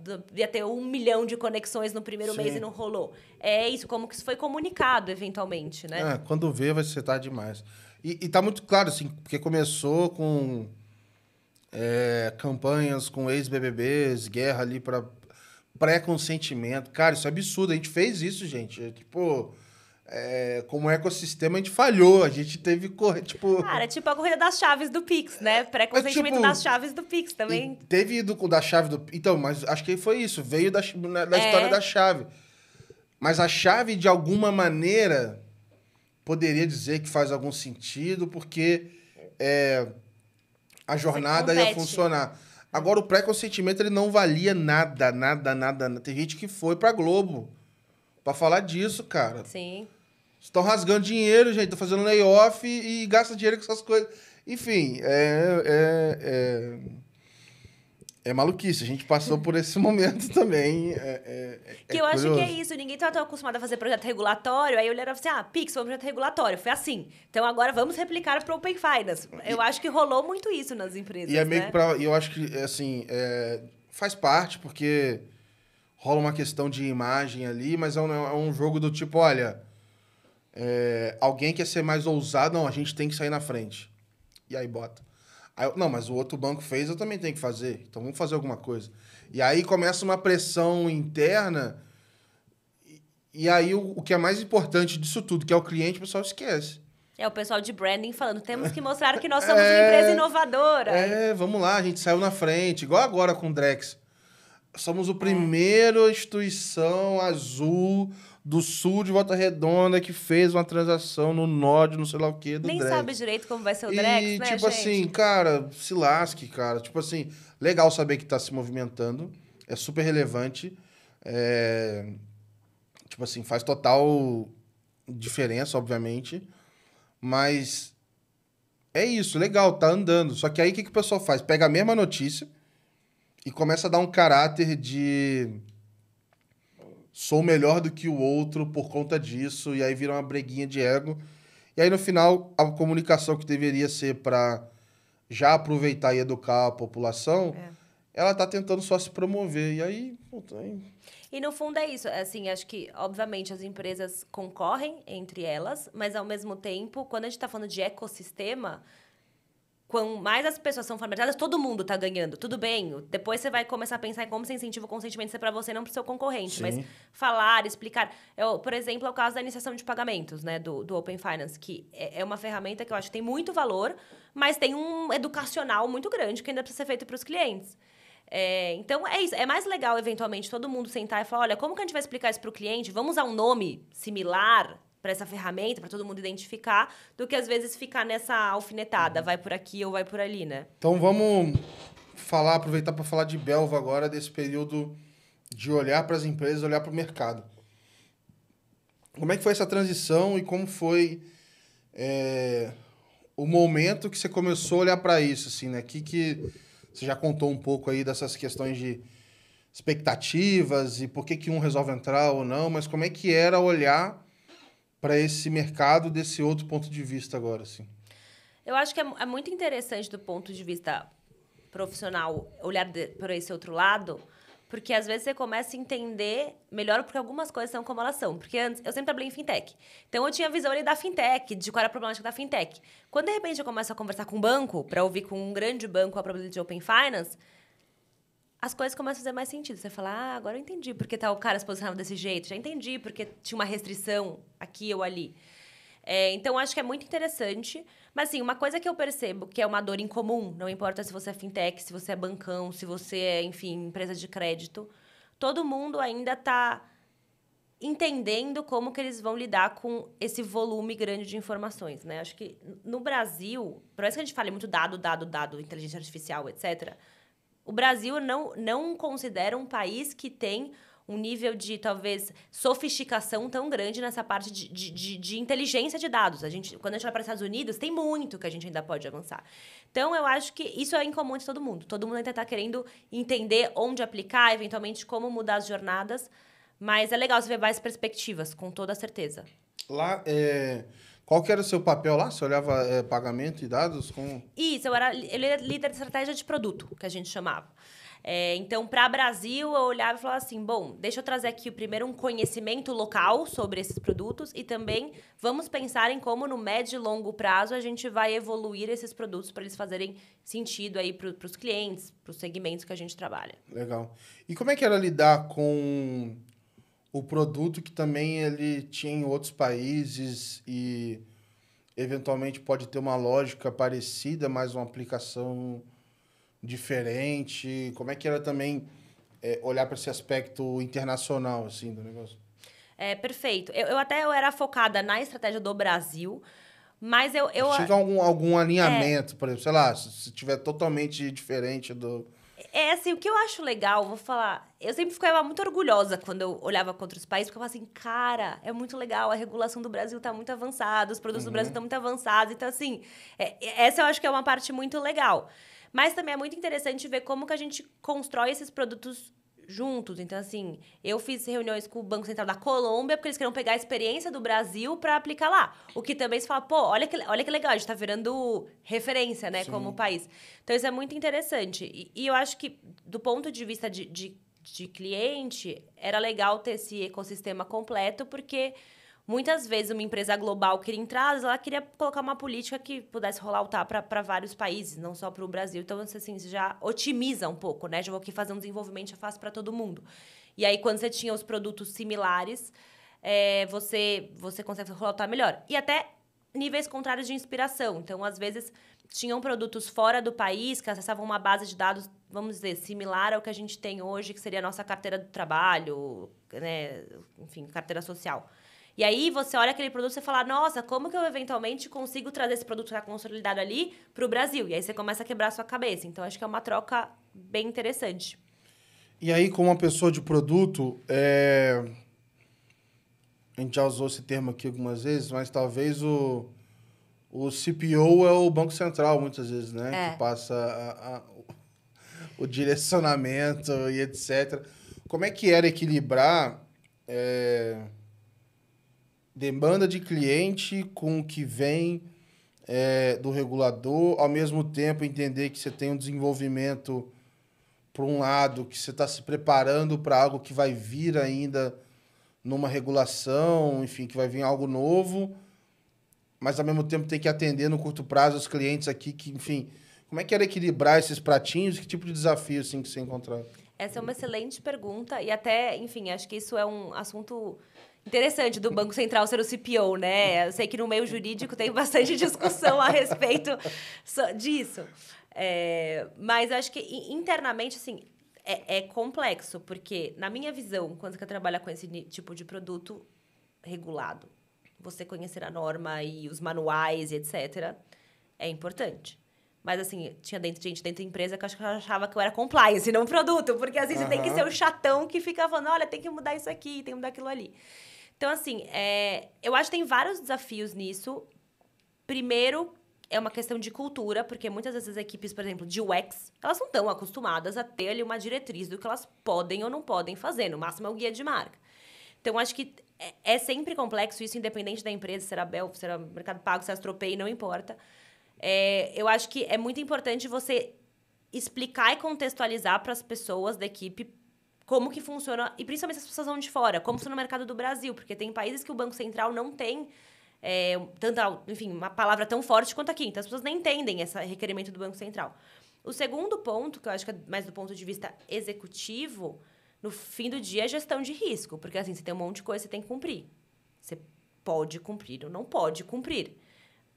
ter 1 milhão de conexões no primeiro mês e não rolou. É isso, como que isso foi comunicado, eventualmente, né? Quando vê, vai ser tarde demais. E tá muito claro, assim, porque começou com campanhas com ex-BBBs, guerra ali para pré-consentimento. Cara, isso é absurdo. A gente fez isso, gente. Como ecossistema, a gente falhou. A gente teve que correr, Cara, tipo a corrida das chaves do Pix, né? Pré-consentimento das chaves do Pix também. Teve ido com da chave do... Então, mas acho que foi isso. Veio da história da chave. Mas a chave, de alguma maneira, poderia dizer que faz algum sentido, porque a jornada ia funcionar. Agora, o pré-consentimento, ele não valia nada, nada, nada. Tem gente que foi pra Globo pra falar disso, cara. Sim. Estão rasgando dinheiro, gente. Estão fazendo layoff e gastam dinheiro com essas coisas. Enfim, é maluquice. A gente passou por esse momento também. Que eu acho que curioso. é isso. Ninguém tá tão acostumado a fazer projeto regulatório. Aí eu olhava assim, Pix foi um projeto regulatório. Foi assim. Então agora vamos replicar para o Open Finance. Eu acho que rolou muito isso nas empresas, E é meio né? que pra... Eu acho que, assim, faz parte, porque rola uma questão de imagem ali, mas é um jogo do tipo, olha, alguém quer ser mais ousado, não, a gente tem que sair na frente. E aí bota. Não, mas o outro banco fez, eu também tenho que fazer. Então vamos fazer alguma coisa. E aí começa uma pressão interna, e aí o que é mais importante disso tudo, que é o cliente, o pessoal esquece. É o pessoal de branding falando, temos que mostrar que nós somos uma empresa inovadora. Vamos lá, a gente saiu na frente, igual agora com o Drex. Somos a primeira instituição azul do sul de Volta Redonda que fez uma transação no Node, não sei lá o quê, do Nem Drex. sabe direito como vai ser o Drex, E, né, tipo gente? assim, cara, se lasque, cara. Tipo assim, legal saber que tá se movimentando. É super relevante. Tipo assim, faz total diferença, obviamente. Mas é isso, legal, tá andando. Só que aí o que o pessoal faz? Pega a mesma notícia e começa a dar um caráter de sou melhor do que o outro por conta disso, e aí vira uma breguinha de ego. E aí, no final, a comunicação que deveria ser para já aproveitar e educar a população, ela tá tentando só se promover. E aí, puta, aí... E no fundo é isso, assim, acho que, obviamente, as empresas concorrem entre elas, mas ao mesmo tempo, quando a gente está falando de ecossistema, quanto mais as pessoas são formatadas, todo mundo está ganhando, tudo bem. Depois você vai começar a pensar em como você incentiva o consentimento ser para você, não para o seu concorrente. Sim. Mas falar, explicar. Por exemplo, é o caso da iniciação de pagamentos, né, do Open Finance, que é uma ferramenta que eu acho que tem muito valor, mas tem um educacional muito grande que ainda precisa ser feito para os clientes. Então, é isso. É mais legal, eventualmente, todo mundo sentar e falar, olha, como que a gente vai explicar isso para o cliente? Vamos usar um nome similar para essa ferramenta, para todo mundo identificar, do que, às vezes, ficar nessa alfinetada. Vai por aqui ou vai por ali, né? Então, vamos aproveitar para falar de Belva agora, desse período de olhar para as empresas, olhar para o mercado. Como é que foi essa transição e como foi o momento que você começou a olhar para isso, assim, né? Que você já contou um pouco aí dessas questões de expectativas e por que um resolve entrar ou não, mas como é que era olhar para esse mercado desse outro ponto de vista agora, assim? Eu acho que é muito interessante do ponto de vista profissional olhar por esse outro lado, porque às vezes você começa a entender melhor porque algumas coisas são como elas são. Porque antes, eu sempre trabalhei em fintech. Então, eu tinha a visão ali da fintech, de qual era a problemática da fintech. Quando, de repente, eu começo a conversar com um banco, para ouvir com um grande banco a probabilidade de Open Finance, as coisas começam a fazer mais sentido. Você fala, agora eu entendi porque tal cara se posicionava desse jeito. Já entendi porque tinha uma restrição aqui ou ali. Então, acho que é muito interessante. Mas, assim, uma coisa que eu percebo que é uma dor em comum, não importa se você é fintech, se você é bancão, se você é, enfim, empresa de crédito, todo mundo ainda está entendendo como que eles vão lidar com esse volume grande de informações, né? Acho que no Brasil, por isso que a gente fala muito dado, inteligência artificial, etc., o Brasil não considera um país que tem um nível de, talvez, sofisticação tão grande nessa parte de inteligência de dados. Quando a gente vai para os Estados Unidos, tem muito que a gente ainda pode avançar. Então, eu acho que isso é em comum de todo mundo. Todo mundo ainda está querendo entender onde aplicar, eventualmente, como mudar as jornadas. Mas é legal você ver várias perspectivas, com toda certeza. Lá, qual que era o seu papel lá? Você olhava pagamento e dados? Isso, ele era líder de estratégia de produto, que a gente chamava. Então, para o Brasil, eu olhava e falava assim, bom, deixa eu trazer aqui primeiro um conhecimento local sobre esses produtos e também vamos pensar em como no médio e longo prazo a gente vai evoluir esses produtos para eles fazerem sentido aí para os clientes, para os segmentos que a gente trabalha. Legal. E como é que era lidar com o produto que também ele tinha em outros países e eventualmente pode ter uma lógica parecida, mas uma aplicação diferente? Como é que era também olhar para esse aspecto internacional assim do negócio? Perfeito. Eu era focada na estratégia do Brasil, mas eu Tinha algum alinhamento, por exemplo, sei lá, se tiver totalmente diferente do... É assim, o que eu acho legal, vou falar, eu sempre ficava muito orgulhosa quando eu olhava contra os países, porque eu falava assim, cara, é muito legal, a regulação do Brasil tá muito avançada, os produtos do Brasil estão muito avançados, então assim, essa eu acho que é uma parte muito legal. Mas também é muito interessante ver como que a gente constrói esses produtos juntos. Então, assim, eu fiz reuniões com o Banco Central da Colômbia, porque eles queriam pegar a experiência do Brasil para aplicar lá. O que também se fala, pô, olha que legal, a gente tá virando referência, né, como país. Então, isso é muito interessante. E eu acho que, do ponto de vista de cliente, era legal ter esse ecossistema completo, porque muitas vezes uma empresa global queria entrar, ela queria colocar uma política que pudesse rolar o TAP para vários países, não só para o Brasil. Então, assim, você já otimiza um pouco, né? Já vou aqui fazer um desenvolvimento, já faço para todo mundo. E aí, quando você tinha os produtos similares, você consegue rolar o TAP melhor. E até níveis contrários de inspiração. Então, às vezes, tinham produtos fora do país que acessavam uma base de dados, vamos dizer, similar ao que a gente tem hoje, que seria a nossa carteira do trabalho, né? Enfim, carteira social. E aí, você olha aquele produto e você fala, nossa, como que eu eventualmente consigo trazer esse produto que está consolidado ali para o Brasil? E aí, você começa a quebrar a sua cabeça. Então, acho que é uma troca bem interessante. E aí, como uma pessoa de produto, a gente já usou esse termo aqui algumas vezes, mas talvez o CPO é o Banco Central, muitas vezes, né? Que passa o direcionamento e etc. Como é que era equilibrar demanda de cliente com o que vem do regulador, ao mesmo tempo entender que você tem um desenvolvimento, por um lado, que você está se preparando para algo que vai vir ainda numa regulação, enfim, que vai vir algo novo, mas ao mesmo tempo tem que atender no curto prazo os clientes aqui, que, enfim, como é que era equilibrar esses pratinhos? Que tipo de desafio assim, que você encontrava? Essa é uma excelente pergunta e até, enfim, acho que isso é um assunto interessante do Banco Central ser o CPO, né? Eu sei que no meio jurídico tem bastante discussão a respeito disso. Mas acho que internamente, assim, é complexo, porque, na minha visão, quando você trabalha com esse tipo de produto regulado, você conhecer a norma e os manuais e etc., é importante. Mas, assim, tinha gente dentro da empresa que achava que eu era compliance, não produto. Porque, assim, você tem que ser o chatão que fica falando, olha, tem que mudar isso aqui, tem que mudar aquilo ali. Então, assim, eu acho que tem vários desafios nisso. Primeiro, é uma questão de cultura, porque muitas vezes as equipes, por exemplo, de UX, elas não estão acostumadas a ter ali uma diretriz do que elas podem ou não podem fazer. No máximo, é o guia de marca. Então, acho que é sempre complexo isso, independente da empresa, se era Bel, se era Mercado Pago, se era Astropay, não importa. Eu acho que é muito importante você explicar e contextualizar para as pessoas da equipe como que funciona, e principalmente as pessoas vão de fora, como funciona o mercado do Brasil, porque tem países que o Banco Central não tem tanta, enfim, uma palavra tão forte quanto aqui. Então, as pessoas nem entendem esse requerimento do Banco Central. O segundo ponto, que eu acho que é mais do ponto de vista executivo, no fim do dia é gestão de risco, porque assim, você tem um monte de coisa que você tem que cumprir. Você pode cumprir ou não pode cumprir.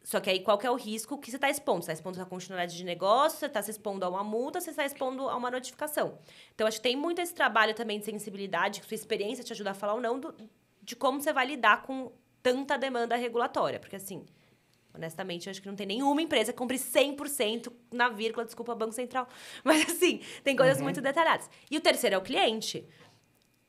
Só que aí, qual que é o risco que você está expondo? Você está expondo a continuidade de negócio, você está se expondo a uma multa, você está expondo a uma notificação. Então, acho que tem muito esse trabalho também de sensibilidade, que sua experiência te ajuda a falar ou não, de como você vai lidar com tanta demanda regulatória. Porque, assim, honestamente, eu acho que não tem nenhuma empresa que cumpre 100% na vírgula, desculpa, Banco Central. Mas, assim, tem coisas muito detalhadas. E o terceiro é o cliente.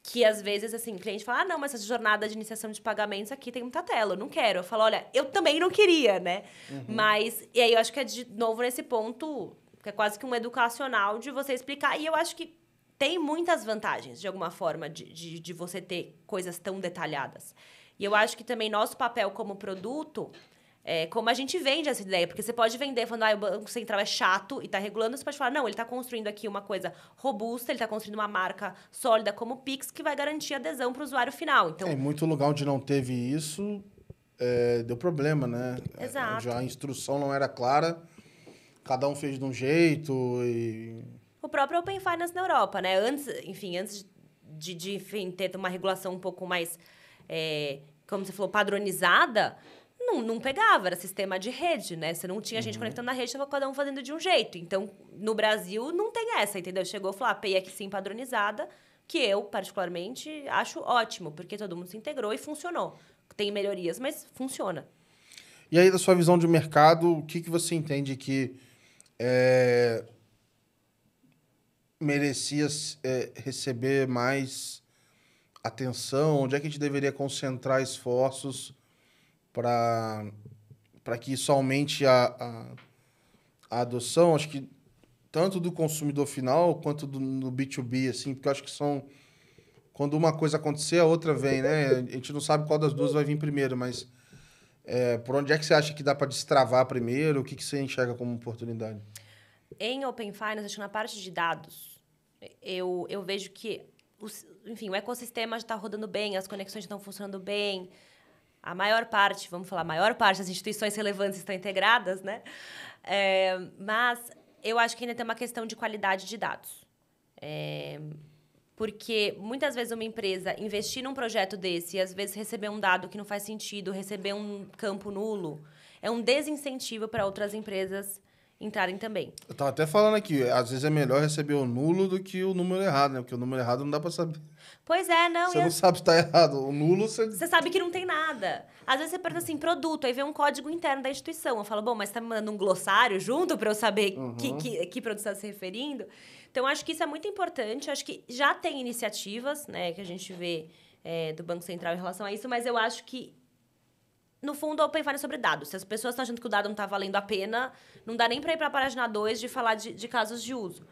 Que, às vezes, assim, o cliente fala, não, mas essa jornada de iniciação de pagamentos aqui tem muita tela, eu não quero. Eu falo, olha, eu também não queria, né? Mas, e aí eu acho que é de novo nesse ponto, que é quase que um educacional de você explicar. E eu acho que tem muitas vantagens, de alguma forma, de você ter coisas tão detalhadas. E eu acho que também nosso papel como produto... como a gente vende essa ideia, porque você pode vender falando, o Banco Central é chato e está regulando, você pode falar, não, ele está construindo aqui uma coisa robusta, ele está construindo uma marca sólida como o Pix, que vai garantir adesão para o usuário final. Então, Em muito lugar onde não teve isso, deu problema, né? Exato. A instrução não era clara, cada um fez de um jeito e... O próprio Open Finance na Europa, né? Antes de ter uma regulação um pouco mais, como você falou, padronizada, não pegava, era sistema de rede, né? Você não tinha gente conectando na rede, estava cada um fazendo de um jeito. Então, no Brasil, não tem essa, entendeu? Chegou a falar, API aqui sim padronizada, que eu, particularmente, acho ótimo, porque todo mundo se integrou e funcionou. Tem melhorias, mas funciona. E aí, da sua visão de mercado, o que você entende que merecia receber mais atenção? Onde é que a gente deveria concentrar esforços para que isso aumente a adoção? Acho que tanto do consumidor final quanto no B2B, assim, porque eu acho que são... Quando uma coisa acontecer, a outra vem, né? A gente não sabe qual das duas vai vir primeiro, mas por onde é que você acha que dá para destravar primeiro? O que você enxerga como oportunidade? Em Open Finance, acho que na parte de dados, eu vejo que, enfim, o ecossistema já está rodando bem, as conexões estão funcionando bem, a maior parte, vamos falar, a maior parte das instituições relevantes estão integradas, né? Mas eu acho que ainda tem uma questão de qualidade de dados. Porque muitas vezes uma empresa investir num projeto desse e às vezes receber um dado que não faz sentido, receber um campo nulo, é um desincentivo para outras empresas entrarem também. Eu tava até falando aqui, às vezes é melhor receber o nulo do que o número errado, né? Porque o número errado não dá para saber. Pois é, não. Você não sabe se tá errado. O nulo, Você sabe que não tem nada. Às vezes você pergunta assim, produto, aí vem um código interno da instituição. Eu falo, bom, mas você tá me mandando um glossário junto para eu saber que produto você está se referindo? Então, acho que isso é muito importante. Acho que já tem iniciativas, né, que a gente vê do Banco Central em relação a isso, mas eu acho que, no fundo, o Open Finance é sobre dados. Se as pessoas estão achando que o dado não está valendo a pena, não dá nem para ir para a página 2 de falar de casos de uso.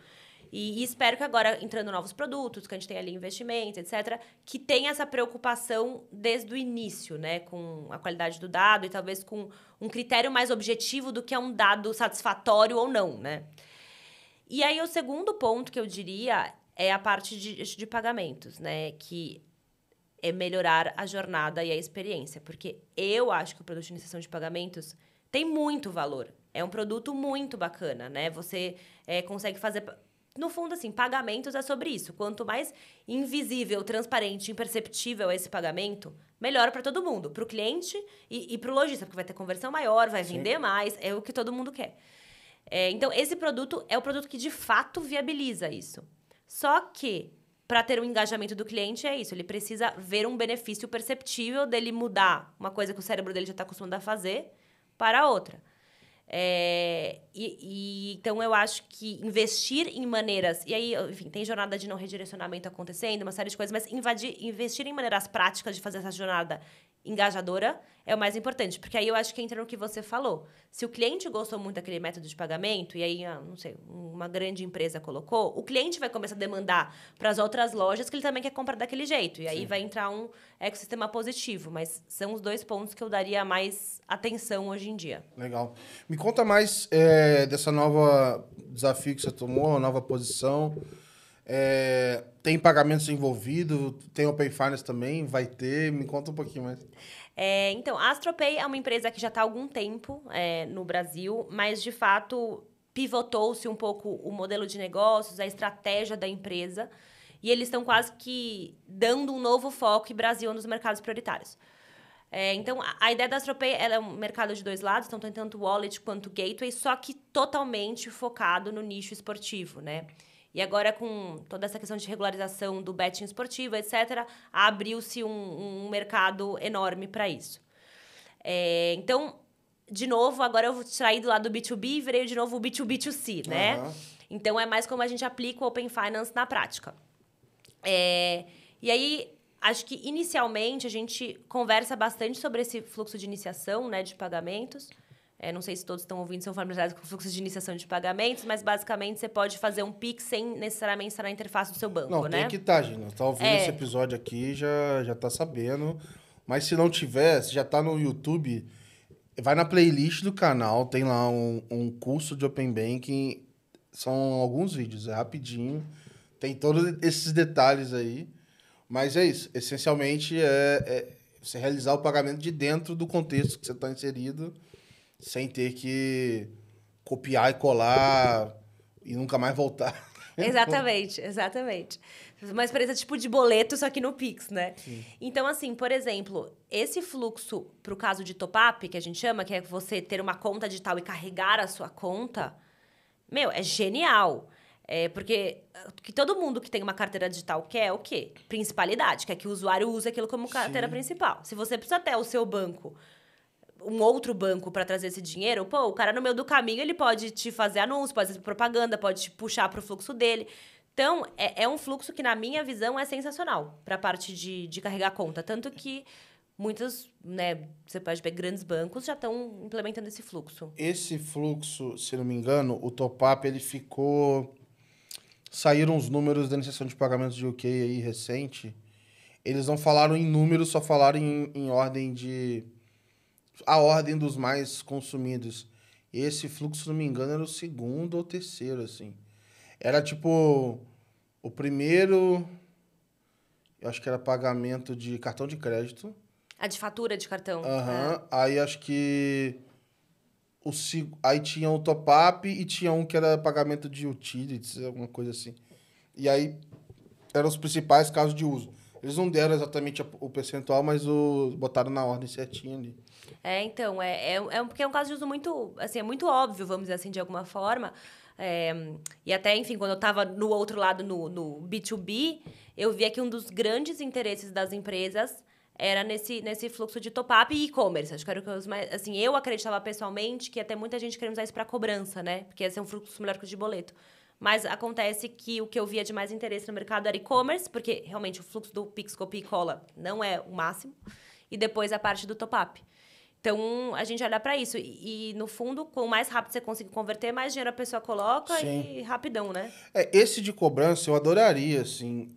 E espero que agora, entrando novos produtos, que a gente tem ali investimento, etc., que tenha essa preocupação desde o início, né? Com a qualidade do dado e talvez com um critério mais objetivo do que é um dado satisfatório ou não, né? E aí, o segundo ponto que eu diria é a parte de pagamentos, né? Que é melhorar a jornada e a experiência. Porque eu acho que o produto de iniciação de pagamentos tem muito valor. É um produto muito bacana, né? Você consegue fazer... No fundo, assim, pagamentos é sobre isso. Quanto mais invisível, transparente, imperceptível esse pagamento, melhor para todo mundo. Para o cliente e para o lojista, porque vai ter conversão maior, vai vender mais, é o que todo mundo quer. Então, esse produto é o produto que, de fato, viabiliza isso. Só que, para ter um engajamento do cliente, é isso. Ele precisa ver um benefício perceptível dele mudar uma coisa que o cérebro dele já está acostumado a fazer para outra. Então, eu acho que investir em maneiras... E aí, enfim, tem jornada de não redirecionamento acontecendo, uma série de coisas, mas investir em maneiras práticas de fazer essa jornada engajadora é o mais importante. Porque aí eu acho que entra no que você falou. Se o cliente gostou muito daquele método de pagamento, e aí, não sei, uma grande empresa colocou, o cliente vai começar a demandar para as outras lojas que ele também quer comprar daquele jeito. E aí vai entrar um ecossistema positivo. Mas são os dois pontos que eu daria mais atenção hoje em dia. Legal. Me conta mais dessa nova desafio que você tomou, nova posição. Tem pagamentos envolvidos? Tem Open Finance também? Vai ter? Me conta um pouquinho mais. Então, a AstroPay é uma empresa que já está há algum tempo no Brasil, mas, de fato, pivotou-se um pouco o modelo de negócios, a estratégia da empresa, e eles estão quase que dando um novo foco, e Brasil é um dos mercados prioritários. Então, a ideia da AstroPay ela é um mercado de dois lados, então tem tanto wallet quanto gateway, só que totalmente focado no nicho esportivo, né? E agora, com toda essa questão de regularização do betting esportivo, etc., abriu-se um mercado enorme para isso. Então, de novo, agora eu saí do lado do B2B e virei de novo o B2B2C, né? Uhum. Então, é mais como a gente aplica o Open Finance na prática. E aí, acho que, inicialmente, a gente conversa bastante sobre esse fluxo de iniciação, né, de pagamentos. Não sei se todos estão ouvindo, são familiarizados com o fluxo de iniciação de pagamentos, mas, basicamente, você pode fazer um Pix sem necessariamente estar na interface do seu banco, não, né? Não, tem que estar, gente. Está ouvindo esse episódio aqui, já está sabendo. Mas se não tiver, se já está no YouTube, vai na playlist do canal, tem lá um curso de Open Banking. São alguns vídeos, é rapidinho. Tem todos esses detalhes aí. Mas é isso. Essencialmente, você realizar o pagamento de dentro do contexto que você está inserido, sem ter que copiar e colar e nunca mais voltar. Exatamente, exatamente. Uma experiência tipo de boleto, só que no Pix, né? Sim. Então, assim, por exemplo, esse fluxo, para o caso de top-up, que a gente chama, que é você ter uma conta digital e carregar a sua conta, é genial. Porque que todo mundo que tem uma carteira digital quer é o quê? Principalidade, quer que o usuário use aquilo como carteira principal. Se você precisa ter o seu banco, um outro banco para trazer esse dinheiro, o cara no meio do caminho, ele pode te fazer anúncio, pode fazer propaganda, pode te puxar para o fluxo dele. Então, é um fluxo que, na minha visão, é sensacional para a parte de carregar a conta. Tanto que muitos, né, você pode ver, grandes bancos já estão implementando esse fluxo. Esse fluxo, se não me engano, o top-up, ele ficou... Saíram os números da iniciação de pagamentos de UK aí, recente. Eles não falaram em números, só falaram em ordem de... A ordem dos mais consumidos. Esse fluxo, se não me engano, era o segundo ou terceiro, assim. Era tipo... O primeiro... Eu acho que era pagamento de cartão de crédito. A de fatura de cartão. Aham. Aí acho que... Aí tinha o top-up e tinha um que era pagamento de utilities, alguma coisa assim. E aí eram os principais casos de uso. Eles não deram exatamente o percentual, mas botaram na ordem certinha ali. Então, porque é um caso de uso muito, assim, é muito óbvio, vamos dizer assim, de alguma forma. E até, enfim, quando eu estava no outro lado, no B2B, eu via que um dos grandes interesses das empresas era nesse fluxo de top-up e e-commerce. Acho que era o que assim, eu acreditava pessoalmente que ia ter muita gente querendo usar isso para cobrança, né? Porque ia ser um fluxo melhor que o de boleto. Mas acontece que o que eu via de mais interesse no mercado era e-commerce, porque realmente o fluxo do Pix, Copia e Cola não é o máximo. E depois a parte do top-up. Então, a gente olha para isso. E, no fundo, quanto mais rápido você conseguir converter, mais dinheiro a pessoa coloca. Sim. E rapidão, né? Esse de cobrança eu adoraria, assim.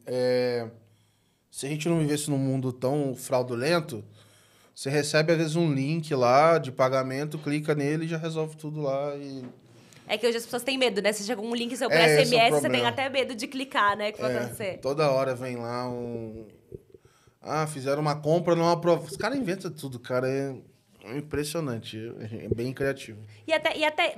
Se a gente não vivesse num mundo tão fraudulento, você recebe, às vezes, um link lá de pagamento, clica nele e já resolve tudo lá. É que hoje as pessoas têm medo, né? Se chega um link seu para SMS, você tem até medo de clicar, né? Que vai acontecer. Toda hora vem lá fizeram uma compra, não aprovou. Os caras inventam tudo, cara. É impressionante. É bem criativo.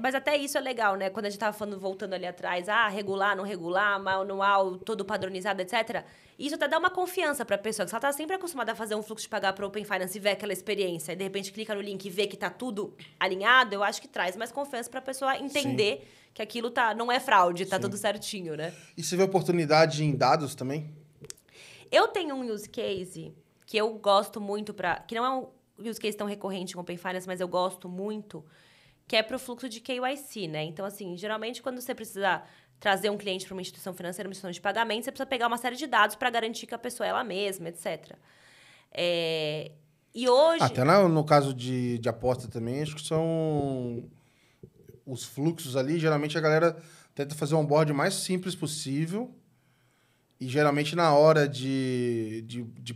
Mas até isso é legal, né? Quando a gente tava falando, voltando ali atrás, regular, não regular, manual, todo padronizado, etc. Isso até dá uma confiança pra pessoa, que se ela tá sempre acostumada a fazer um fluxo de pagar pro Open Finance e ver aquela experiência, e de repente clica no link e vê que tá tudo alinhado, eu acho que traz mais confiança pra pessoa entender Sim. que aquilo não é fraude, tá Sim. tudo certinho, né? E você vê oportunidade em dados também? Eu tenho um use case que eu gosto muito que não é um use case tão recorrente com Open Finance, mas eu gosto muito, que é para o fluxo de KYC, né? Então, assim, geralmente quando você precisa trazer um cliente para uma instituição financeira, uma instituição de pagamento, você precisa pegar uma série de dados para garantir que a pessoa é ela mesma, etc. E hoje... Até no caso de aposta também, acho que são os fluxos ali, geralmente a galera tenta fazer um onboard mais simples possível. E geralmente na hora de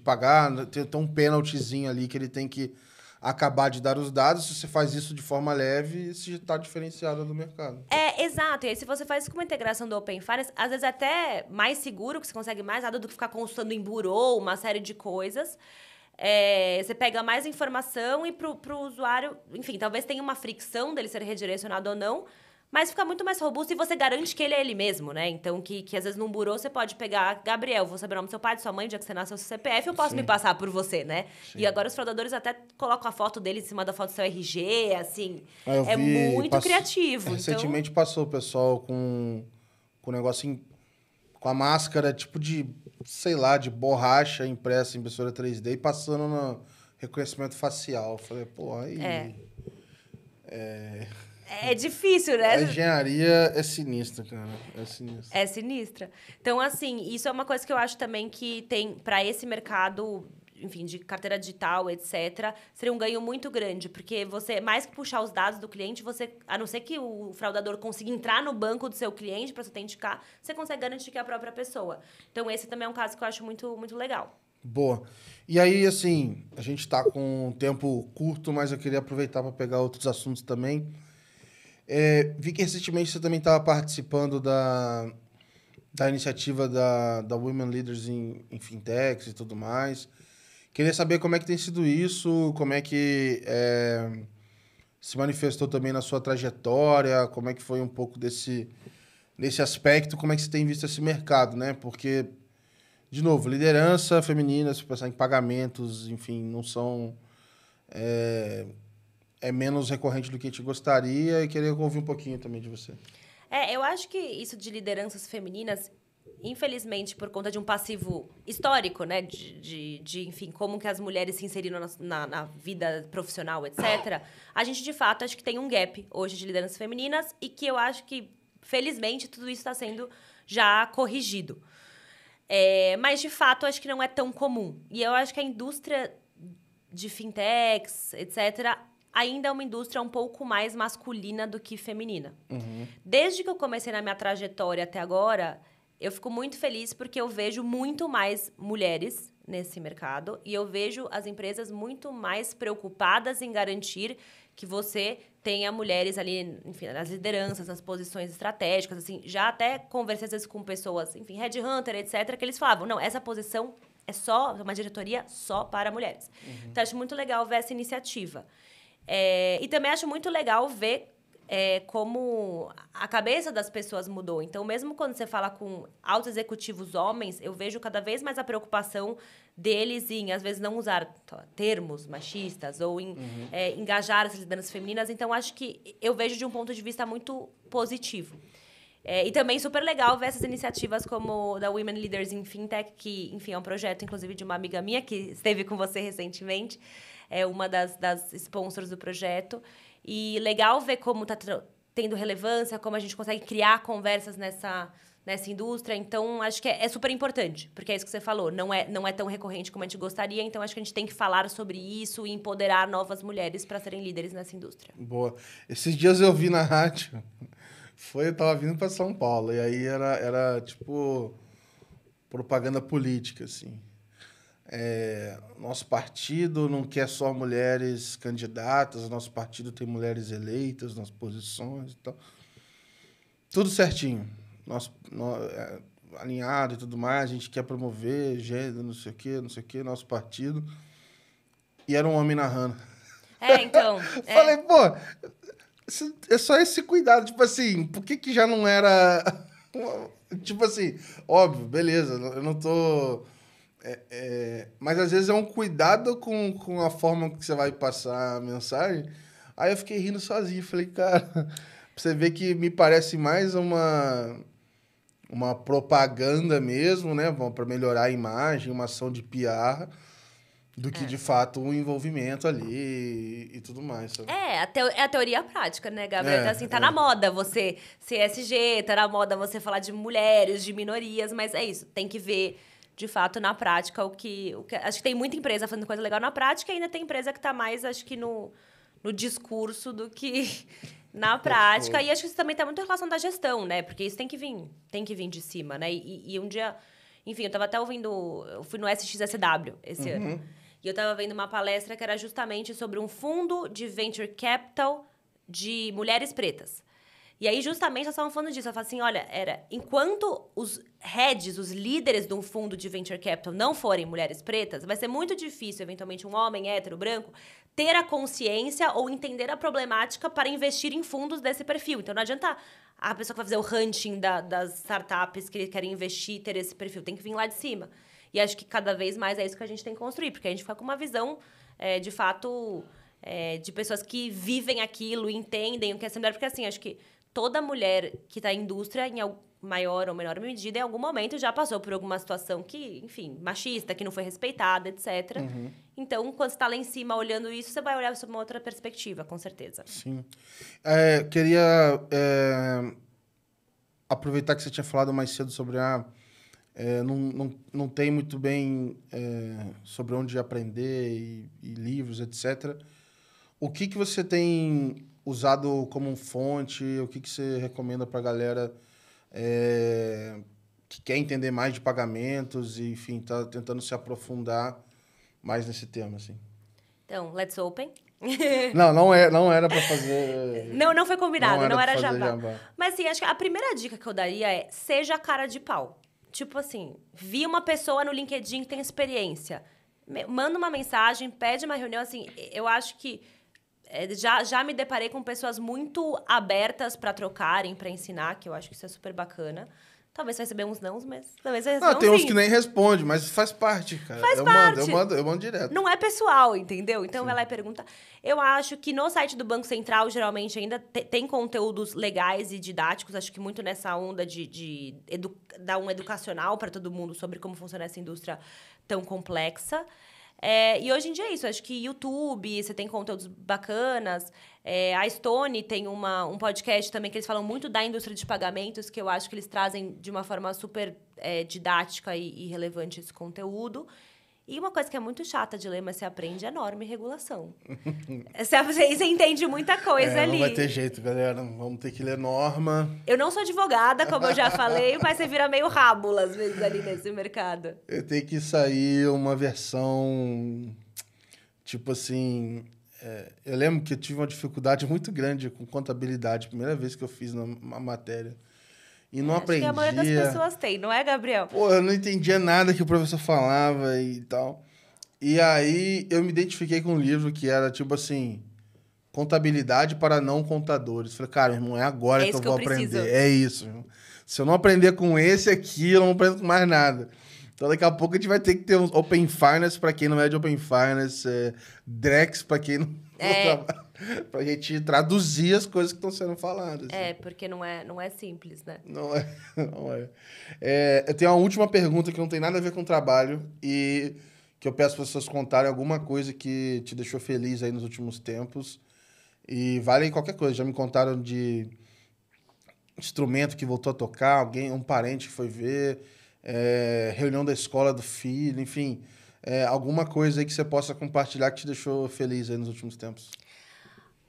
pagar, tem um penaltyzinho ali que ele tem que acabar de dar os dados. Se você faz isso de forma leve, você já está diferenciado do mercado. Exato. E aí, se você faz isso com uma integração do Open Finance, às vezes é até mais seguro, que você consegue mais nada do que ficar consultando em bureau, uma série de coisas. Você pega mais informação e pro usuário... Enfim, talvez tenha uma fricção dele ser redirecionado ou não, mas fica muito mais robusto e você garante que ele é ele mesmo, né? Então, que às vezes num burô você pode pegar... Gabriel, vou saber o nome do seu pai, de sua mãe, dia que você nasceu, seu CPF, eu posso Sim. me passar por você, né? Sim. E agora os fraudadores até colocam a foto dele em cima da foto do seu RG, assim. Muito criativo. Recentemente passou o pessoal com um negocinho... Com a máscara, tipo de, sei lá, de borracha impressa em impressora 3D e passando no reconhecimento facial. Falei, pô, aí... É difícil, né? A engenharia é sinistra, cara. É sinistra. Então, assim, isso é uma coisa que eu acho também que tem para esse mercado, enfim, de carteira digital, etc., seria um ganho muito grande, porque você, mais que puxar os dados do cliente, você, a não ser que o fraudador consiga entrar no banco do seu cliente para se autenticar, você consegue garantir que é a própria pessoa. Então, esse também é um caso que eu acho muito, muito legal. Boa. E aí, assim, a gente está com um tempo curto, mas eu queria aproveitar para pegar outros assuntos também. Vi que recentemente você também estava participando da iniciativa da Women Leaders em Fintechs e tudo mais. Queria saber como é que tem sido isso, como é que se manifestou também na sua trajetória, como é que foi um pouco desse aspecto, como é que você tem visto esse mercado, né? Porque, de novo, liderança feminina, se pensar em pagamentos, enfim, não são... É menos recorrente do que a gente gostaria e queria ouvir um pouquinho também de você. Eu acho que isso de lideranças femininas, infelizmente, por conta de um passivo histórico, né? Enfim, como que as mulheres se inseriram na vida profissional, etc. A gente, de fato, acho que tem um gap hoje de lideranças femininas e que eu acho que, felizmente, tudo isso está sendo já corrigido. Mas, de fato, acho que não é tão comum. E eu acho que a indústria de fintechs, etc., ainda é uma indústria um pouco mais masculina do que feminina. Desde que eu comecei na minha trajetória até agora, eu fico muito feliz porque eu vejo muito mais mulheres nesse mercado e eu vejo as empresas muito mais preocupadas em garantir que você tenha mulheres ali, enfim, nas lideranças, nas posições estratégicas, assim. Já até conversei às vezes com pessoas, enfim, headhunter, etc., que eles falavam, não, essa posição é só uma diretoria só para mulheres. Então, acho muito legal ver essa iniciativa. E também acho muito legal ver como a cabeça das pessoas mudou. Então, mesmo quando você fala com altos executivos homens, eu vejo cada vez mais a preocupação deles em, às vezes, não usar termos machistas ou em engajar as lideranças femininas. Então, acho que eu vejo de um ponto de vista muito positivo. E também super legal ver essas iniciativas como da Women Leaders in Fintech, que, enfim, é um projeto, inclusive, de uma amiga minha que esteve com você recentemente. É uma das sponsors do projeto. E legal ver como está tendo relevância, como a gente consegue criar conversas nessa indústria. Então, acho que é super importante, porque é isso que você falou. Não é tão recorrente como a gente gostaria, então acho que a gente tem que falar sobre isso e empoderar novas mulheres para serem líderes nessa indústria. Boa. Esses dias eu vi na rádio, eu tava vindo para São Paulo, e aí era tipo propaganda política, assim. Nosso partido não quer só mulheres candidatas, nosso partido tem mulheres eleitas nas posições e tal. Tudo certinho. Alinhado e tudo mais, a gente quer promover gênero, não sei o quê, nosso partido. E era um homem narrando. Então. Falei, pô, é só esse cuidado. Tipo assim, por que já não era... Tipo assim, óbvio, beleza, eu não tô... mas às vezes é um cuidado com a forma que você vai passar a mensagem. Aí eu fiquei rindo sozinho. Falei, cara, pra você ver que me parece mais uma propaganda mesmo, né? Para melhorar a imagem, uma ação de PR, do que de fato um envolvimento ali e tudo mais, sabe? É a teoria prática, né, Gabriel? Então, assim, tá na moda você ser ESG, tá na moda você falar de mulheres, de minorias, mas é isso, tem que ver de fato, na prática, o que... Acho que tem muita empresa fazendo coisa legal na prática e ainda tem empresa que tá mais, acho que, no discurso do que na prática. E acho que isso também tá muito em relação da gestão, né? Porque isso tem que vir de cima, né? E um dia... Enfim, eu tava até ouvindo... Eu fui no SXSW esse ano. E eu tava vendo uma palestra que era justamente sobre um fundo de venture capital de mulheres pretas. E aí, justamente, nós estávamos falando disso. Eu falei assim, olha, enquanto os heads, os líderes de um fundo de venture capital não forem mulheres pretas, vai ser muito difícil, eventualmente, um homem hétero, branco, ter a consciência ou entender a problemática para investir em fundos desse perfil. Então, não adianta a pessoa que vai fazer o hunting das startups que querem investir ter esse perfil. Tem que vir lá de cima. E acho que cada vez mais é isso que a gente tem que construir, porque a gente fica com uma visão, de fato, de pessoas que vivem aquilo, entendem o que é ser mulher. Porque, assim, acho que toda mulher que está em indústria, em maior ou menor medida, em algum momento já passou por alguma situação que, enfim, machista, que não foi respeitada, etc. Então, quando você está lá em cima olhando isso, você vai olhar sob uma outra perspectiva, com certeza. Sim. Queria aproveitar que você tinha falado mais cedo sobre não tem muito bem sobre onde aprender e livros, etc. O que você tem usado como fonte? O que você recomenda para a galera que quer entender mais de pagamentos e, enfim, está tentando se aprofundar mais nesse tema, assim? Então, Let's Open. Não era para fazer... Não foi combinado, não era jabá. Mas, assim, acho que a primeira dica que eu daria é seja cara de pau. Tipo assim, vi uma pessoa no LinkedIn que tem experiência. Manda uma mensagem, pede uma reunião, assim, eu acho que já me deparei com pessoas muito abertas para trocarem, para ensinar, que eu acho que isso é super bacana. Talvez você receber uns nãos, mas talvez você receber uns tem uns sim. que nem respondem, mas faz parte, cara. Faz parte. Eu mando direto. Não é pessoal, entendeu? Então, vai lá e pergunta. Eu acho que no site do Banco Central, geralmente, ainda tem conteúdos legais e didáticos. Acho que muito nessa onda de dar um educacional para todo mundo sobre como funciona essa indústria tão complexa. E hoje em dia é isso. Acho que YouTube, você tem conteúdos bacanas. A Stone tem um podcast também que eles falam muito da indústria de pagamentos, que eu acho que eles trazem de uma forma super didática e relevante esse conteúdo. E uma coisa que é muito chata de ler, mas você aprende, é norma e regulação. Você entende muita coisa ali. Não vai ter jeito, galera. Vamos ter que ler norma. Eu não sou advogada, como eu já falei, mas você vira meio rábula, às vezes, ali nesse mercado. Eu tenho que sair uma versão... Tipo assim... eu lembro que eu tive uma dificuldade muito grande com contabilidade. Primeira vez que eu fiz uma matéria. E não aprendi. Acho que a maioria das pessoas tem, não é, Gabriel? Pô, eu não entendia nada que o professor falava e tal. E aí eu me identifiquei com um livro que era tipo assim, contabilidade para não contadores. Falei, cara, irmão, é agora que eu vou aprender. É isso, irmão. Se eu não aprender com esse aqui, eu não aprendo com mais nada. Então daqui a pouco a gente vai ter que ter uns Open Finance para quem não é de Open Finance, Drex para quem não trabalha. Pra gente traduzir as coisas que estão sendo faladas. Porque não é simples, né? Não é. Eu tenho uma última pergunta que não tem nada a ver com o trabalho e que eu peço para vocês contarem alguma coisa que te deixou feliz aí nos últimos tempos. E vale qualquer coisa. Já me contaram de instrumento que voltou a tocar, um parente que foi ver, reunião da escola do filho, enfim. Alguma coisa aí que você possa compartilhar que te deixou feliz aí nos últimos tempos.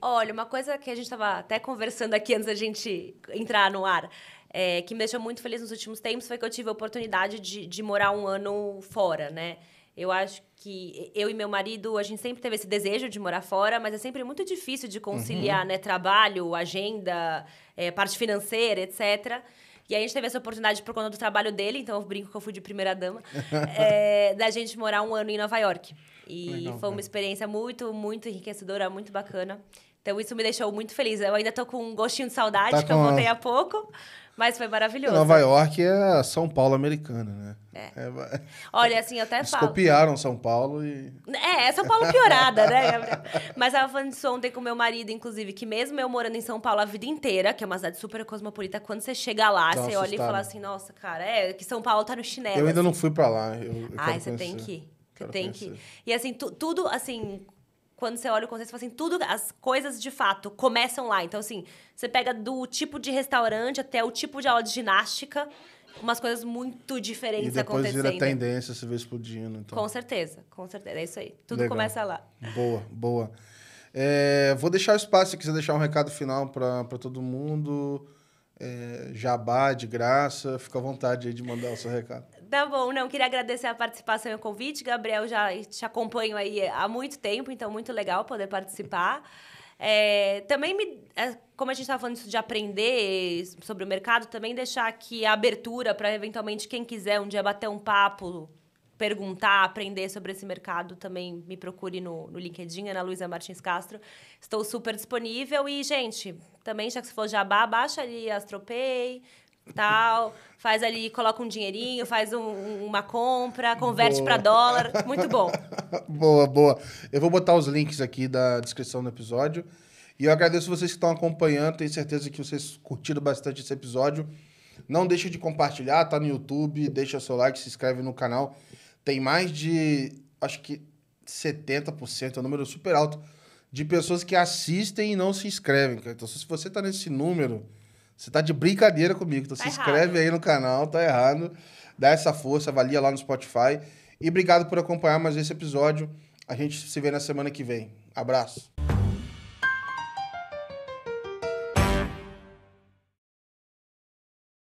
Olha, uma coisa que a gente estava até conversando aqui antes da gente entrar no ar, que me deixou muito feliz nos últimos tempos, foi que eu tive a oportunidade de morar um ano fora, né? Eu acho que eu e meu marido, a gente sempre teve esse desejo de morar fora, mas é sempre muito difícil de conciliar, né? Trabalho, agenda, parte financeira, etc. E aí a gente teve essa oportunidade por conta do trabalho dele, então eu brinco que eu fui de primeira dama, da gente morar um ano em Nova York. E legal, foi uma experiência muito, muito enriquecedora, muito bacana. Então, isso me deixou muito feliz. Eu ainda tô com um gostinho de saudade, que eu voltei há pouco, mas foi maravilhoso. Nova York é São Paulo americana, né? Olha, assim, eu até eles falo... copiaram São Paulo e... São Paulo piorada, né, Gabriel? Mas eu tava falando disso ontem com meu marido, inclusive, que mesmo eu morando em São Paulo a vida inteira, que é uma cidade super cosmopolita, quando você chega lá, você olha e fala assim, nossa, cara, que São Paulo tá no chinelo. Eu ainda não fui pra lá. Você tem que ir. Você tem que ir. E, assim, tudo, assim... Quando você olha o conceito, você fala assim, tudo, as coisas de fato começam lá. Então, assim, você pega do tipo de restaurante até o tipo de aula de ginástica, umas coisas muito diferentes acontecendo. E depois vira tendência, você vê explodindo. Então. Com certeza. É isso aí. Tudo começa lá. Boa. Vou deixar o espaço, se quiser deixar um recado final para todo mundo. Jabá, de graça. Fica à vontade aí de mandar o seu recado. Tá bom, queria agradecer a participação e o convite. Gabriel, já te acompanho aí há muito tempo, então muito legal poder participar. Também, como a gente estava falando isso de aprender sobre o mercado, também deixar aqui a abertura para, eventualmente, quem quiser um dia bater um papo, perguntar, aprender sobre esse mercado, também me procure no LinkedIn, Ana Luísa Martins Castro. Estou super disponível. E, gente, também, já que você falou jabá, baixa ali a AstroPay, tal, faz ali, coloca um dinheirinho, faz uma compra, converte para dólar. Muito bom. Boa. Eu vou botar os links aqui da descrição do episódio. E eu agradeço vocês que estão acompanhando. Tenho certeza que vocês curtiram bastante esse episódio. Não deixe de compartilhar, tá no YouTube. Deixa seu like, se inscreve no canal. Tem mais de, acho que 70%, é um número super alto, de pessoas que assistem e não se inscrevem. Então, se você tá nesse número... Você tá de brincadeira comigo. Então se inscreve aí no canal, tá errado. Dá essa força, avalia lá no Spotify. E obrigado por acompanhar mais esse episódio. A gente se vê na semana que vem. Abraço.